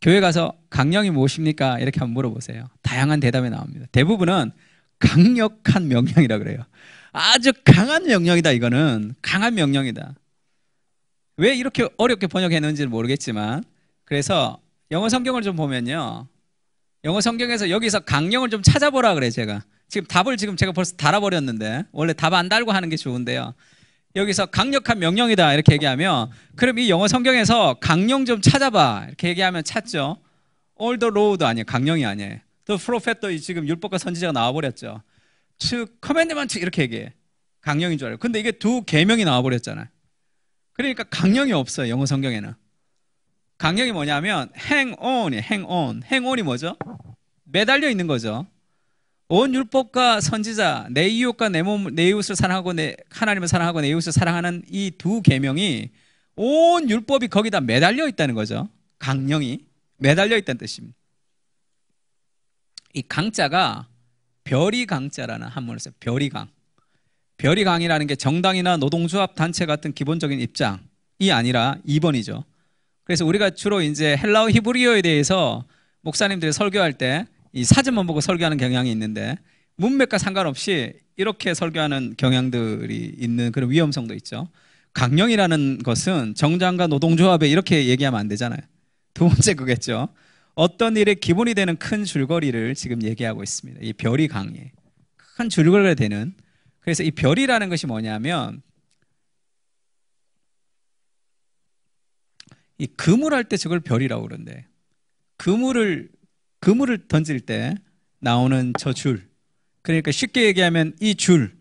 S1: 교회 가서 강령이 무엇입니까? 이렇게 한번 물어보세요. 다양한 대답이 나옵니다. 대부분은 강력한 명령이라 그래요. 아주 강한 명령이다. 이거는 강한 명령이다. 왜 이렇게 어렵게 번역했는지는 모르겠지만 그래서 영어 성경을 좀 보면요. 영어 성경에서 여기서 강령을 좀 찾아보라 그래요. 제가 지금 답을 제가 벌써 달아버렸는데 원래 답 안 달고 하는 게 좋은데요. 여기서 강력한 명령이다 이렇게 얘기하면 그럼 이 영어 성경에서 강령 좀 찾아봐 이렇게 얘기하면 찾죠. All the law도 아니에요. 강령이 아니에요. The prophet도 지금 율법과 선지자가 나와버렸죠. To commandment 이렇게 얘기해. 강령인 줄 알아요. 근데 이게 두 계명이 나와버렸잖아요. 그러니까 강령이 없어요. 영어 성경에는. 강령이 뭐냐면 hang on이 뭐죠? 매달려 있는 거죠. 온 율법과 선지자, 내 이웃과 내 이웃을 사랑하고 하나님을 사랑하고 내 이웃을 사랑하는 이 두 계명이 온 율법이 거기다 매달려 있다는 거죠. 강령이 매달려 있다는 뜻입니다. 이 강자가 별이 강자라는 한문을 써요. 별이 강. 별이 강이라는 게 정당이나 노동조합 단체 같은 기본적인 입장이 아니라 2번이죠. 그래서 우리가 주로 이제 헬라어 히브리어에 대해서 목사님들이 설교할 때 이 사진만 보고 설교하는 경향이 있는데 문맥과 상관없이 이렇게 설교하는 경향들이 있는 그런 위험성도 있죠. 강령이라는 것은 정당과 노동조합에 이렇게 얘기하면 안 되잖아요. 두 번째 그겠죠. 어떤 일의 기본이 되는 큰 줄거리를 지금 얘기하고 있습니다. 이 별이 강해. 큰 줄거리가 되는. 그래서 이 별이라는 것이 뭐냐면 이 그물할 때 저걸 별이라고 그러는데 그물을 던질 때 나오는 저 줄. 그러니까 쉽게 얘기하면 이 줄.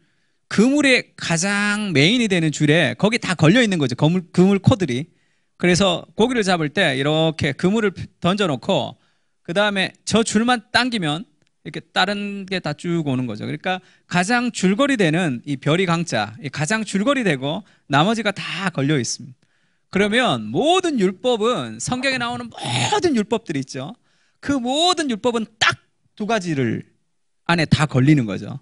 S1: 그물의 가장 메인이 되는 줄에 거기 다 걸려 있는 거죠. 그물 코들이. 그래서 고기를 잡을 때 이렇게 그물을 던져놓고 그 다음에 저 줄만 당기면 이렇게 다른 게 다 쭉 오는 거죠. 그러니까 가장 줄거리 되는 이 별이 강자, 가장 줄거리 되고 나머지가 다 걸려 있습니다. 그러면 모든 율법은, 성경에 나오는 모든 율법들이 있죠. 그 모든 율법은 딱 두 가지를 안에 다 걸리는 거죠.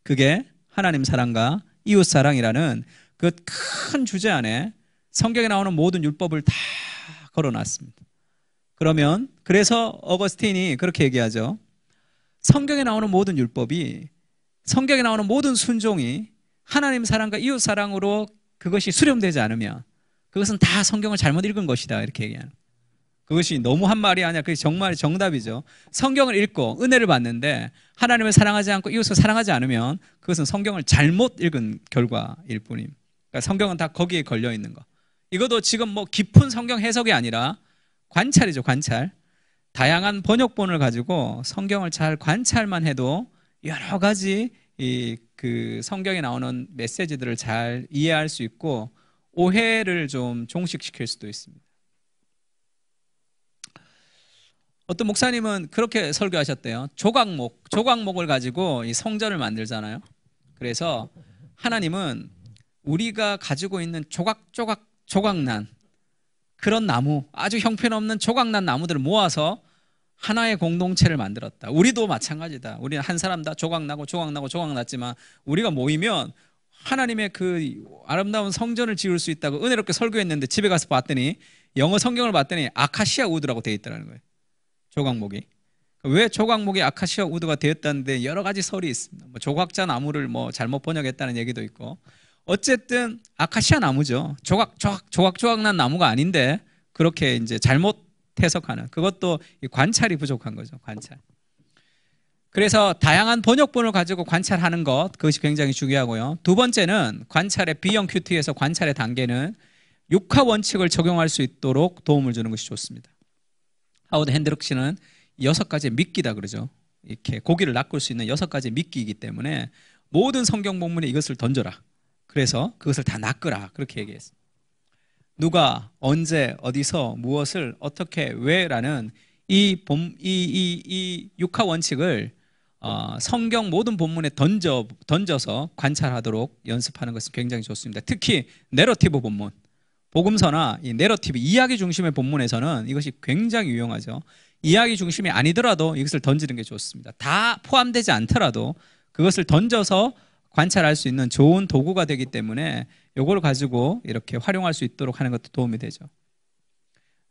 S1: 그게 하나님 사랑과 이웃 사랑이라는 그 큰 주제 안에 성경에 나오는 모든 율법을 다 걸어놨습니다. 그러면 그래서 어거스틴이 그렇게 얘기하죠. 성경에 나오는 모든 율법이, 성경에 나오는 모든 순종이 하나님 사랑과 이웃 사랑으로 그것이 수렴되지 않으면 그것은 다 성경을 잘못 읽은 것이다, 이렇게 얘기하는. 그것이 너무한 말이 아니야. 그게 정말 정답이죠. 성경을 읽고 은혜를 받는데 하나님을 사랑하지 않고 이웃을 사랑하지 않으면 그것은 성경을 잘못 읽은 결과일 뿐임. 그러니까 성경은 다 거기에 걸려 있는 거. 이것도 지금 뭐 깊은 성경 해석이 아니라 관찰이죠, 관찰. 다양한 번역본을 가지고 성경을 잘 관찰만 해도 여러 가지 그 성경에 나오는 메시지들을 잘 이해할 수 있고 오해를 좀 종식시킬 수도 있습니다. 어떤 목사님은 그렇게 설교하셨대요. 조각목을 가지고 이 성전을 만들잖아요. 그래서 하나님은 우리가 가지고 있는 조각난 그런 나무, 아주 형편없는 조각난 나무들을 모아서 하나의 공동체를 만들었다. 우리도 마찬가지다. 우리는 한 사람 다 조각났지만 우리가 모이면 하나님의 그 아름다운 성전을 지을 수 있다고 은혜롭게 설교했는데 집에 가서 봤더니, 영어 성경을 봤더니 아카시아 우드라고 되어 있다는 거예요. 조각목이. 왜 조각목이 아카시아 우드가 되었다는데 여러 가지 설이 있습니다. 뭐 조각자 나무를 뭐 잘못 번역했다는 얘기도 있고, 어쨌든 아카시아 나무죠. 조각난 나무가 아닌데 그렇게 이제 잘못 해석하는, 그것도 관찰이 부족한 거죠. 관찰. 그래서 다양한 번역본을 가지고 관찰하는 것, 그것이 굉장히 중요하고요. 두 번째는 관찰의 B형 큐티에서 관찰의 단계는 육하 원칙을 적용할 수 있도록 도움을 주는 것이 좋습니다. 하워드 핸드럭시는 6가지의 미끼다 그러죠. 이렇게 고기를 낚을 수 있는 6가지의 미끼이기 때문에 모든 성경 본문에 이것을 던져라. 그래서 그것을 다 낚으라. 그렇게 얘기했습니다. 누가, 언제, 어디서, 무엇을, 어떻게, 왜라는 이 육하 원칙을 성경 모든 본문에 던져서 관찰하도록 연습하는 것은 굉장히 좋습니다. 특히 내러티브 본문, 복음서나 이 내러티브, 이야기 중심의 본문에서는 이것이 굉장히 유용하죠. 이야기 중심이 아니더라도 이것을 던지는 게 좋습니다. 다 포함되지 않더라도 그것을 던져서 관찰할 수 있는 좋은 도구가 되기 때문에 이걸 가지고 이렇게 활용할 수 있도록 하는 것도 도움이 되죠.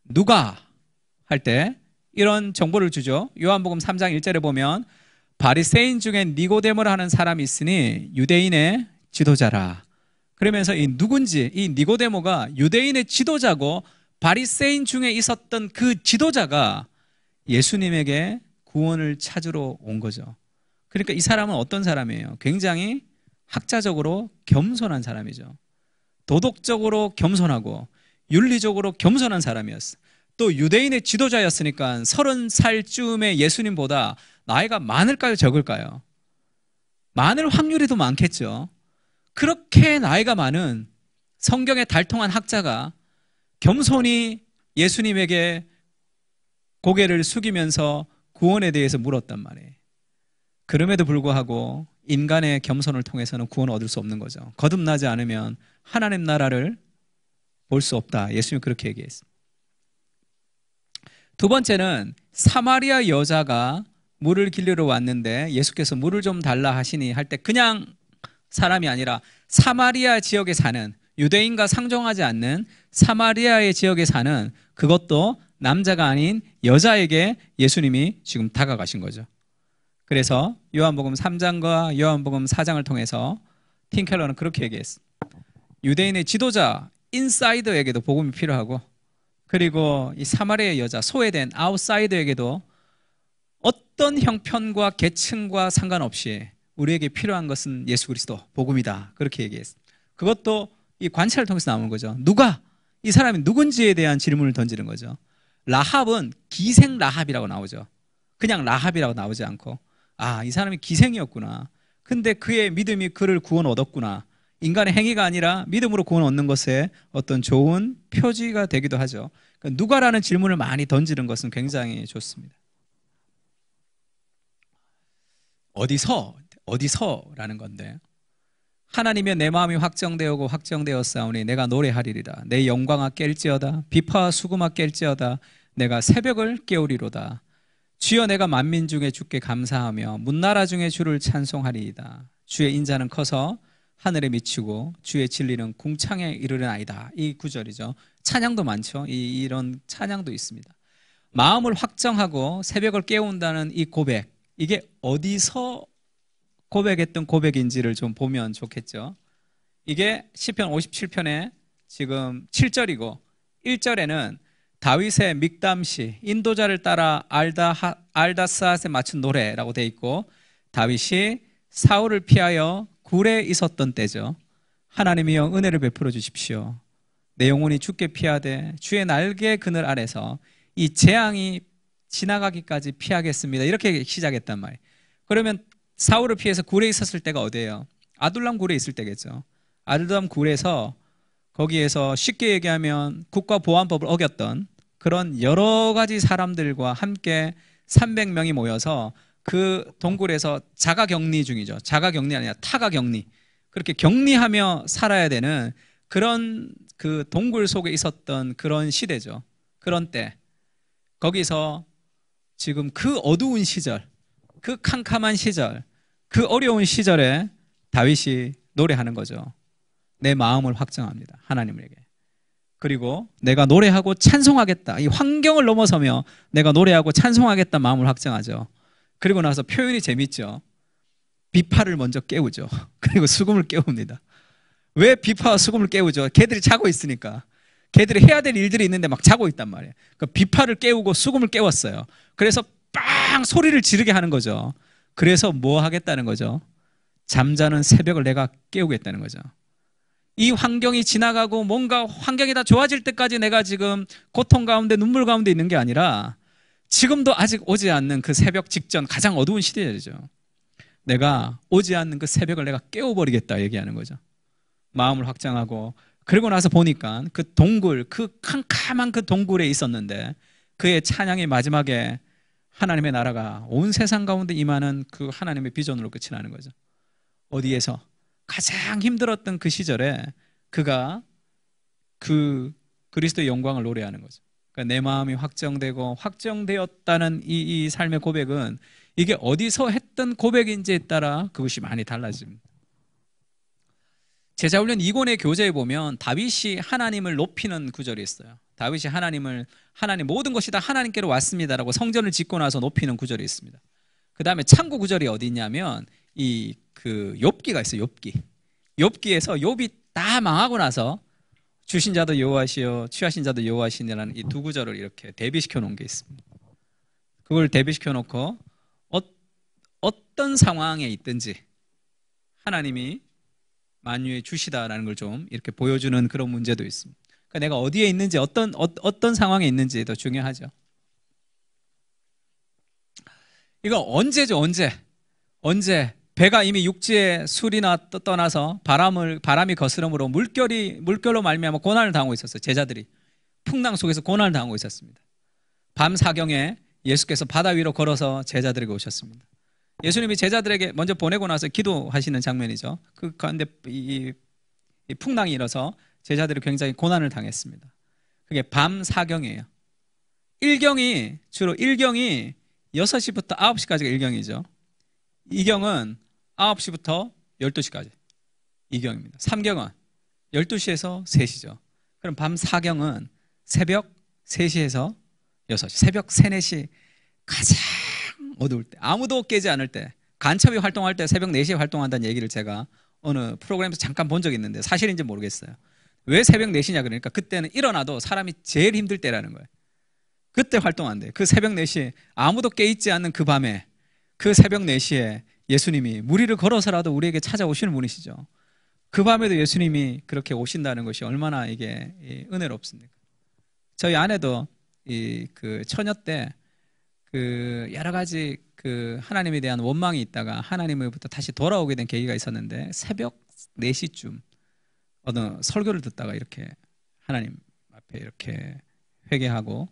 S1: 누가 할 때 이런 정보를 주죠. 요한복음 3장 1절에 보면 바리새인 중에 니고데모라 하는 사람이 있으니 유대인의 지도자라. 그러면서 이 누군지, 이 니고데모가 유대인의 지도자고 바리새인 중에 있었던 그 지도자가 예수님에게 구원을 찾으러 온 거죠. 그러니까 이 사람은 어떤 사람이에요? 굉장히 학자적으로 겸손한 사람이죠. 도덕적으로 겸손하고 윤리적으로 겸손한 사람이었어. 또 유대인의 지도자였으니까 30살쯤에 예수님보다 나이가 많을까요, 적을까요? 많을 확률이 더 많겠죠. 그렇게 나이가 많은 성경에 달통한 학자가 겸손히 예수님에게 고개를 숙이면서 구원에 대해서 물었단 말이에요. 그럼에도 불구하고 인간의 겸손을 통해서는 구원을 얻을 수 없는 거죠. 거듭나지 않으면 하나님 나라를 볼 수 없다. 예수님이 그렇게 얘기했습니다. 두 번째는 사마리아 여자가 물을 길르러 왔는데 예수께서 물을 좀 달라 하시니 할 때 그냥 사람이 아니라 사마리아 지역에 사는, 유대인과 상종하지 않는 사마리아의 지역에 사는, 그것도 남자가 아닌 여자에게 예수님이 지금 다가가신 거죠. 그래서 요한복음 3장과 요한복음 4장을 통해서 팀 켈러는 그렇게 얘기했어요. 유대인의 지도자 인사이더에게도 복음이 필요하고, 그리고 이 사마리아의 여자, 소외된 아웃사이더에게도 어떤 형편과 계층과 상관없이 우리에게 필요한 것은 예수 그리스도 복음이다. 그렇게 얘기했어요. 그것도 이 관찰을 통해서 나오는 거죠. 누가, 이 사람이 누군지에 대한 질문을 던지는 거죠. 라합은 기생 라합이라고 나오죠. 그냥 라합이라고 나오지 않고, 아, 이 사람이 기생이었구나. 근데 그의 믿음이 그를 구원 얻었구나. 인간의 행위가 아니라 믿음으로 구원 얻는 것에 어떤 좋은 표지가 되기도 하죠. 그러니까 누가라는 질문을 많이 던지는 것은 굉장히 좋습니다. 어디서라는 건데, 하나님의 내 마음이 확정되었고 확정되었사오니 내가 노래하리리라. 내 영광아 깰지어다. 비파와 수금아 깰지어다. 내가 새벽을 깨우리로다. 주여, 내가 만민 중에 주께 감사하며 문나라 중에 주를 찬송하리이다. 주의 인자는 커서 하늘에 미치고 주의 진리는 궁창에 이르르나이다. 이 구절이죠. 찬양도 많죠. 이런 찬양도 있습니다. 마음을 확정하고 새벽을 깨운다는 이 고백, 이게 어디서 고백했던 고백인지를 좀 보면 좋겠죠. 이게 시편 57편에 지금 7절이고 1절에는 다윗의 믹담시, 인도자를 따라 알다스앗에 맞춘 노래라고 돼 있고, 다윗이 사울을 피하여 굴에 있었던 때죠. 하나님이여 은혜를 베풀어 주십시오. 내 영혼이 주께 피하되 주의 날개 그늘 아래서 이 재앙이 지나가기까지 피하겠습니다. 이렇게 시작했단 말이에요. 그러면 사울을 피해서 굴에 있었을 때가 어디예요? 아둘람 굴에 있을 때겠죠. 아둘람 굴에서, 거기에서 쉽게 얘기하면 국가보안법을 어겼던 그런 여러 가지 사람들과 함께 300명이 모여서 그 동굴에서 자가격리 중이죠. 자가격리 아니라 타가격리. 그렇게 격리하며 살아야 되는 그런 그 동굴 속에 있었던 그런 시대죠. 그런 때 거기서 지금 그 어두운 시절, 그 캄캄한 시절, 그 어려운 시절에 다윗이 노래하는 거죠. 내 마음을 확정합니다. 하나님에게. 그리고 내가 노래하고 찬송하겠다. 이 환경을 넘어서며 내가 노래하고 찬송하겠다 마음을 확정하죠. 그리고 나서 표현이 재밌죠. 비파를 먼저 깨우죠. 그리고 수금을 깨웁니다. 왜 비파와 수금을 깨우죠? 걔들이 자고 있으니까. 걔들이 해야 될 일들이 있는데 막 자고 있단 말이에요. 그러니까 비파를 깨우고 수금을 깨웠어요. 그래서 빵 소리를 지르게 하는 거죠. 그래서 뭐 하겠다는 거죠? 잠자는 새벽을 내가 깨우겠다는 거죠. 이 환경이 지나가고 뭔가 환경이 다 좋아질 때까지 내가 지금 고통 가운데 눈물 가운데 있는 게 아니라 지금도 아직 오지 않는 그 새벽 직전 가장 어두운 시대죠. 내가 오지 않는 그 새벽을 내가 깨워버리겠다 얘기하는 거죠. 마음을 확장하고, 그리고 나서 보니까 그 동굴, 그 캄캄한 그 동굴에 있었는데 그의 찬양이 마지막에 하나님의 나라가 온 세상 가운데 임하는 그 하나님의 비전으로 끝이 나는 거죠. 어디에서? 가장 힘들었던 그 시절에 그가 그 그리스도의 영광을 노래하는 거죠. 그러니까 내 마음이 확정되고 확정되었다는 이 삶의 고백은 이게 어디서 했던 고백인지에 따라 그것이 많이 달라집니다. 제자훈련 2권의 교재에 보면 다윗이 하나님을 높이는 구절이 있어요. 다윗이 하나님 모든 것이 다 하나님께로 왔습니다라고 성전을 짓고 나서 높이는 구절이 있습니다. 그 다음에 참고 구절이 어디 있냐면 그 욥기가 있어요. 욥기에서 욥이 다 망하고 나서 주신 자도 여호와시요 취하신 자도 여호와시니라는 이 두 구절을 이렇게 대비시켜 놓은 게 있습니다. 그걸 대비시켜 놓고 어떤 상황에 있든지 하나님이 만유의 주시다라는 걸 좀 이렇게 보여주는 그런 문제도 있습니다. 그러니까 내가 어디에 있는지 어떤 상황에 있는지 더 중요하죠. 이거 언제죠? 언제 배가 이미 육지에 술이나 떠나서 바람이 거스름으로 물결로 말미암아 고난을 당하고 있었어요. 제자들이 풍랑 속에서 고난을 당하고 있었습니다. 밤 사경에 예수께서 바다 위로 걸어서 제자들에게 오셨습니다. 예수님이 제자들에게 먼저 보내고 나서 기도하시는 장면이죠. 그 가운데 이 풍랑이 일어서 제자들이 굉장히 고난을 당했습니다. 그게 밤 사경이에요. 주로 1경이 6시부터 9시까지가 1경이죠. 2경은 9시부터 12시까지 2경입니다. 3경은 12시에서 3시죠. 그럼 밤 4경은 새벽 3시에서 6시, 새벽 3, 4시 가장 어두울 때, 아무도 깨지 않을 때, 간첩이 활동할 때 새벽 4시에 활동한다는 얘기를 제가 어느 프로그램에서 잠깐 본 적이 있는데 사실인지 모르겠어요. 왜 새벽 4시냐 그러니까 그때는 일어나도 사람이 제일 힘들 때라는 거예요. 그때 활동한대요. 그 새벽 4시에 아무도 깨있지 않는 그 밤에, 그 새벽 4시에 예수님이 무리를 걸어서라도 우리에게 찾아오시는 분이시죠. 그 밤에도 예수님이 그렇게 오신다는 것이 얼마나 이게 은혜롭습니까? 저희 아내도 그 처녀 때 그 여러 가지 그 하나님에 대한 원망이 있다가 하나님으로부터 다시 돌아오게 된 계기가 있었는데 새벽 4시쯤 어느 설교를 듣다가 이렇게 하나님 앞에 이렇게 회개하고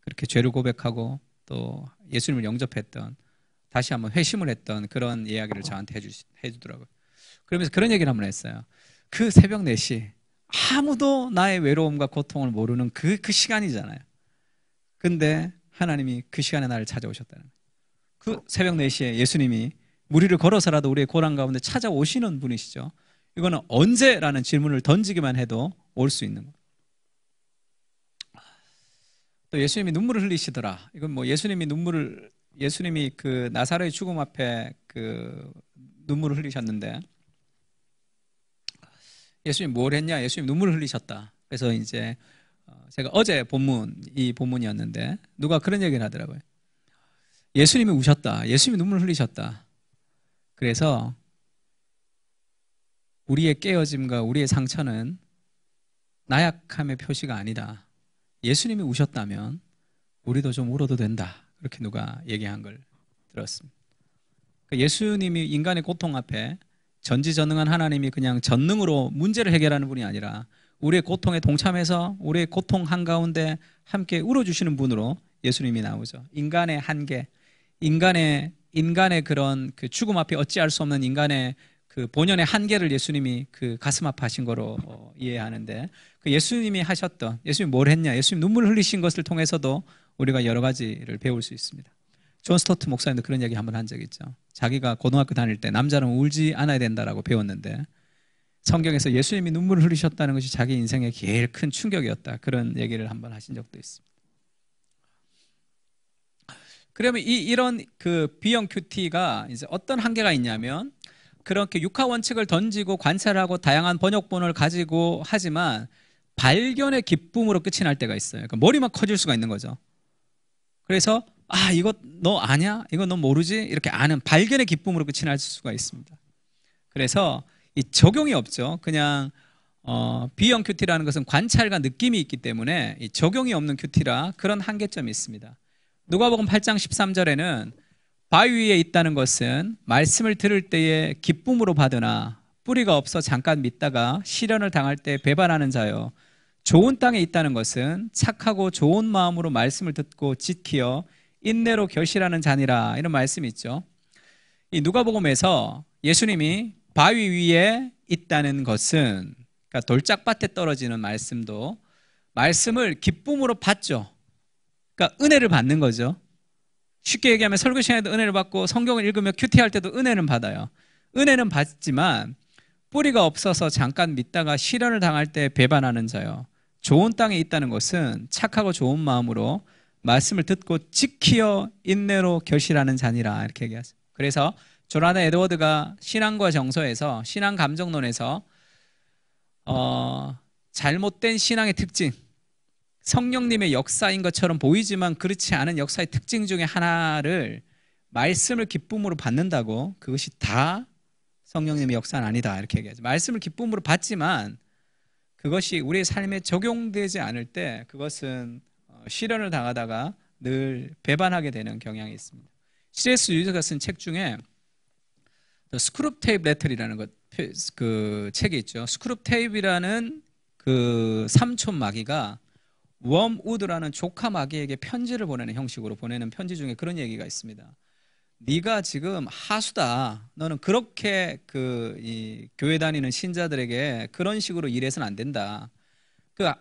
S1: 그렇게 죄를 고백하고 또 예수님을 영접했던 다시 한번 회심을 했던 그런 이야기를 저한테 해주더라고요. 그러면서 그런 얘기를 한번 했어요. 그 새벽 4시 아무도 나의 외로움과 고통을 모르는 그 시간이잖아요. 근데 하나님이 그 시간에 나를 찾아오셨다는 거예요. 그 새벽 4시에 예수님이 무리를 걸어서라도 우리의 고난 가운데 찾아오시는 분이시죠. 이거는 언제라는 질문을 던지기만 해도 올 수 있는 거예요. 또 예수님이 눈물을 흘리시더라. 이건 뭐 예수님이 그 나사로의 죽음 앞에 그 눈물을 흘리셨는데, 예수님 뭘 했냐? 예수님 눈물을 흘리셨다. 그래서 이제 제가 어제 이 본문이었는데 누가 그런 얘기를 하더라고요. 예수님이 우셨다. 예수님이 눈물을 흘리셨다. 그래서 우리의 깨어짐과 우리의 상처는 나약함의 표시가 아니다. 예수님이 우셨다면 우리도 좀 울어도 된다. 그렇게 누가 얘기한 걸 들었습니다. 예수님이 인간의 고통 앞에 전지전능한 하나님이 그냥 전능으로 문제를 해결하는 분이 아니라 우리의 고통에 동참해서 우리의 고통 한가운데 함께 울어주시는 분으로 예수님이 나오죠. 인간의 한계, 인간의 그런 그 죽음 앞에 어찌할 수 없는 인간의 그 본연의 한계를 예수님이 그 가슴 아파하신 거로 이해하는데, 그 예수님이 뭘 했냐? 예수님 눈물을 흘리신 것을 통해서도 우리가 여러 가지를 배울 수 있습니다. 존 스토트 목사님도 그런 얘기 한번 한 적이 있죠. 자기가 고등학교 다닐 때 남자는 울지 않아야 된다라고 배웠는데 성경에서 예수님이 눈물을 흘리셨다는 것이 자기 인생의 제일 큰 충격이었다. 그런 얘기를 한번 하신 적도 있습니다. 그러면 이런 그 B형 큐티가 이제 어떤 한계가 있냐면, 그렇게 육하 원칙을 던지고 관찰하고 다양한 번역본을 가지고 하지만 발견의 기쁨으로 끝이 날 때가 있어요. 그러니까 머리만 커질 수가 있는 거죠. 그래서 이거 너 아냐? 이거 너 모르지? 이렇게 아는 발견의 기쁨으로 끝이 날 수가 있습니다. 그래서 이 적용이 없죠. 그냥 B형 큐티라는 것은 관찰과 느낌이 있기 때문에 이 적용이 없는 큐티라 그런 한계점이 있습니다. 누가복음 8장 13절에는 바위 위에 있다는 것은 말씀을 들을 때에 기쁨으로 받으나 뿌리가 없어 잠깐 믿다가 시련을 당할 때 배반하는 자요. 좋은 땅에 있다는 것은 착하고 좋은 마음으로 말씀을 듣고 지키어 인내로 결실하는 자니라. 이런 말씀이 있죠. 이 누가복음에서 예수님이 바위 위에 있다는 것은, 그러니까 돌짝밭에 떨어지는 말씀을 기쁨으로 받죠. 그러니까 은혜를 받는 거죠. 쉽게 얘기하면 설교 시간에도 은혜를 받고 성경을 읽으며 큐티할 때도 은혜는 받아요. 은혜는 받지만 뿌리가 없어서 잠깐 믿다가 시련을 당할 때 배반하는 자요. 좋은 땅에 있다는 것은 착하고 좋은 마음으로 말씀을 듣고 지키어 인내로 결실하는 자니라. 이렇게 얘기하죠. 그래서 조나단 에드워드가 신앙과 정서에서, 신앙 감정론에서 잘못된 신앙의 특징, 성령님의 역사인 것처럼 보이지만 그렇지 않은 역사의 특징 중에 하나를 말씀을 기쁨으로 받는다고, 그것이 다 성령님의 역사는 아니다. 이렇게 얘기하죠. 말씀을 기쁨으로 받지만 그것이 우리의 삶에 적용되지 않을 때 그것은 시련을 당하다가 늘 배반하게 되는 경향이 있습니다. C.S. 루이스가 쓴 책 중에 스크룹테이프 레터리라는 그 책이 있죠. 스크룹테이프라는 그 삼촌 마귀가 웜우드라는 조카 마귀에게 편지를 보내는 형식으로 보내는 편지 중에 그런 얘기가 있습니다. 네가 지금 하수다. 너는 그렇게 이 교회 다니는 신자들에게 그런 식으로 일해서는 안 된다.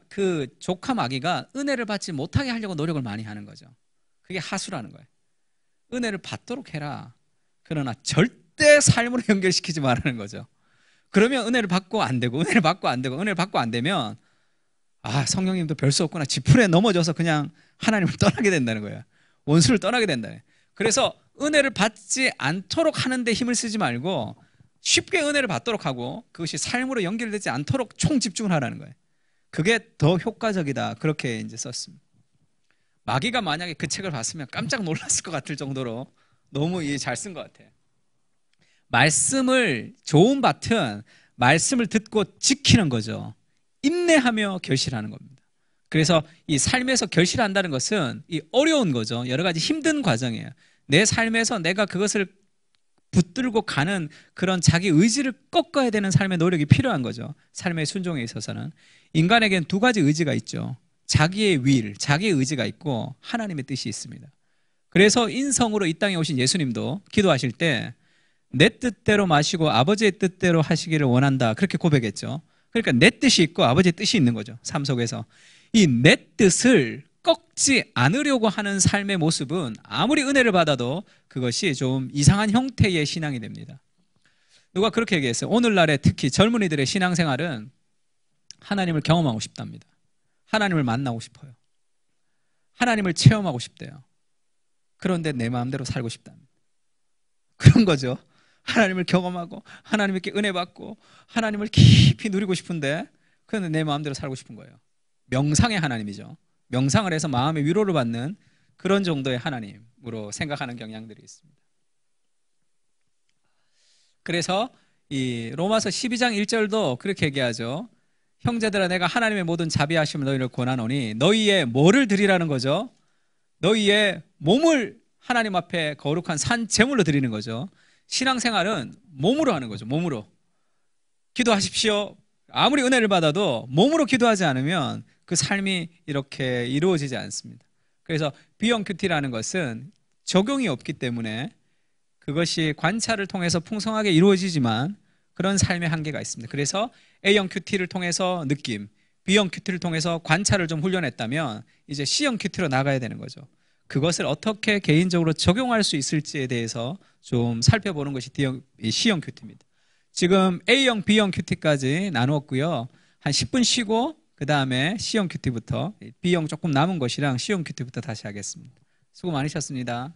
S1: 그 조카 마귀가 은혜를 받지 못하게 하려고 노력을 많이 하는 거죠. 그게 하수라는 거예요. 은혜를 받도록 해라. 그러나 절대 삶으로 연결시키지 말라는 거죠. 그러면 은혜를 받고 안 되고, 은혜를 받고 안 되고, 은혜를 받고 안 되면 성령님도 별 수 없구나. 지푸레에 넘어져서 그냥 하나님을 떠나게 된다는 거예요. 원수를 떠나게 된다. 그래서 은혜를 받지 않도록 하는데 힘을 쓰지 말고 쉽게 은혜를 받도록 하고 그것이 삶으로 연결되지 않도록 총집중을 하라는 거예요. 그게 더 효과적이다. 그렇게 이제 썼습니다. 마귀가 만약에 그 책을 봤으면 깜짝 놀랐을 것 같을 정도로 너무 잘 쓴 것 같아요. 좋은 밭은 말씀을 듣고 지키는 거죠. 인내하며 결실하는 겁니다. 그래서 이 삶에서 결실한다는 것은 이 어려운 거죠. 여러 가지 힘든 과정이에요. 내 삶에서 내가 그것을 붙들고 가는 그런 자기 의지를 꺾어야 되는 삶의 노력이 필요한 거죠. 삶의 순종에 있어서는. 인간에겐 두 가지 의지가 있죠. 자기의 자기의 의지가 있고 하나님의 뜻이 있습니다. 그래서 인성으로 이 땅에 오신 예수님도 기도하실 때 내 뜻대로 마시고 아버지의 뜻대로 하시기를 원한다. 그렇게 고백했죠. 그러니까 내 뜻이 있고 아버지의 뜻이 있는 거죠. 삶 속에서. 이 내 뜻을 꺾지 않으려고 하는 삶의 모습은 아무리 은혜를 받아도 그것이 좀 이상한 형태의 신앙이 됩니다. 누가 그렇게 얘기했어요. 오늘날의 특히 젊은이들의 신앙생활은 하나님을 경험하고 싶답니다. 하나님을 만나고 싶어요. 하나님을 체험하고 싶대요. 그런데 내 마음대로 살고 싶답니다. 그런 거죠. 하나님을 경험하고 하나님께 은혜 받고 하나님을 깊이 누리고 싶은데 그런데 내 마음대로 살고 싶은 거예요. 명상의 하나님이죠. 명상을 해서 마음의 위로를 받는 그런 정도의 하나님으로 생각하는 경향들이 있습니다. 그래서 이 로마서 12장 1절도 그렇게 얘기하죠. 형제들아 내가 하나님의 모든 자비하심을 너희를 권하노니 너희의 뭐를 드리라는 거죠? 너희의 몸을 하나님 앞에 거룩한 산 제물로 드리는 거죠. 신앙생활은 몸으로 하는 거죠. 몸으로. 기도하십시오. 아무리 은혜를 받아도 몸으로 기도하지 않으면 그 삶이 이렇게 이루어지지 않습니다. 그래서 B형 큐티라는 것은 적용이 없기 때문에 그것이 관찰을 통해서 풍성하게 이루어지지만 그런 삶의 한계가 있습니다. 그래서 A형 큐티를 통해서 느낌, B형 큐티를 통해서 관찰을 좀 훈련했다면 이제 C형 큐티로 나가야 되는 거죠. 그것을 어떻게 개인적으로 적용할 수 있을지에 대해서 좀 살펴보는 것이 C형 큐티입니다. 지금 A형, B형 큐티까지 나누었고요. 한 10분 쉬고 그 다음에 C형 큐티부터 B형 조금 남은 것이랑 C형 큐티부터 다시 하겠습니다. 수고 많으셨습니다.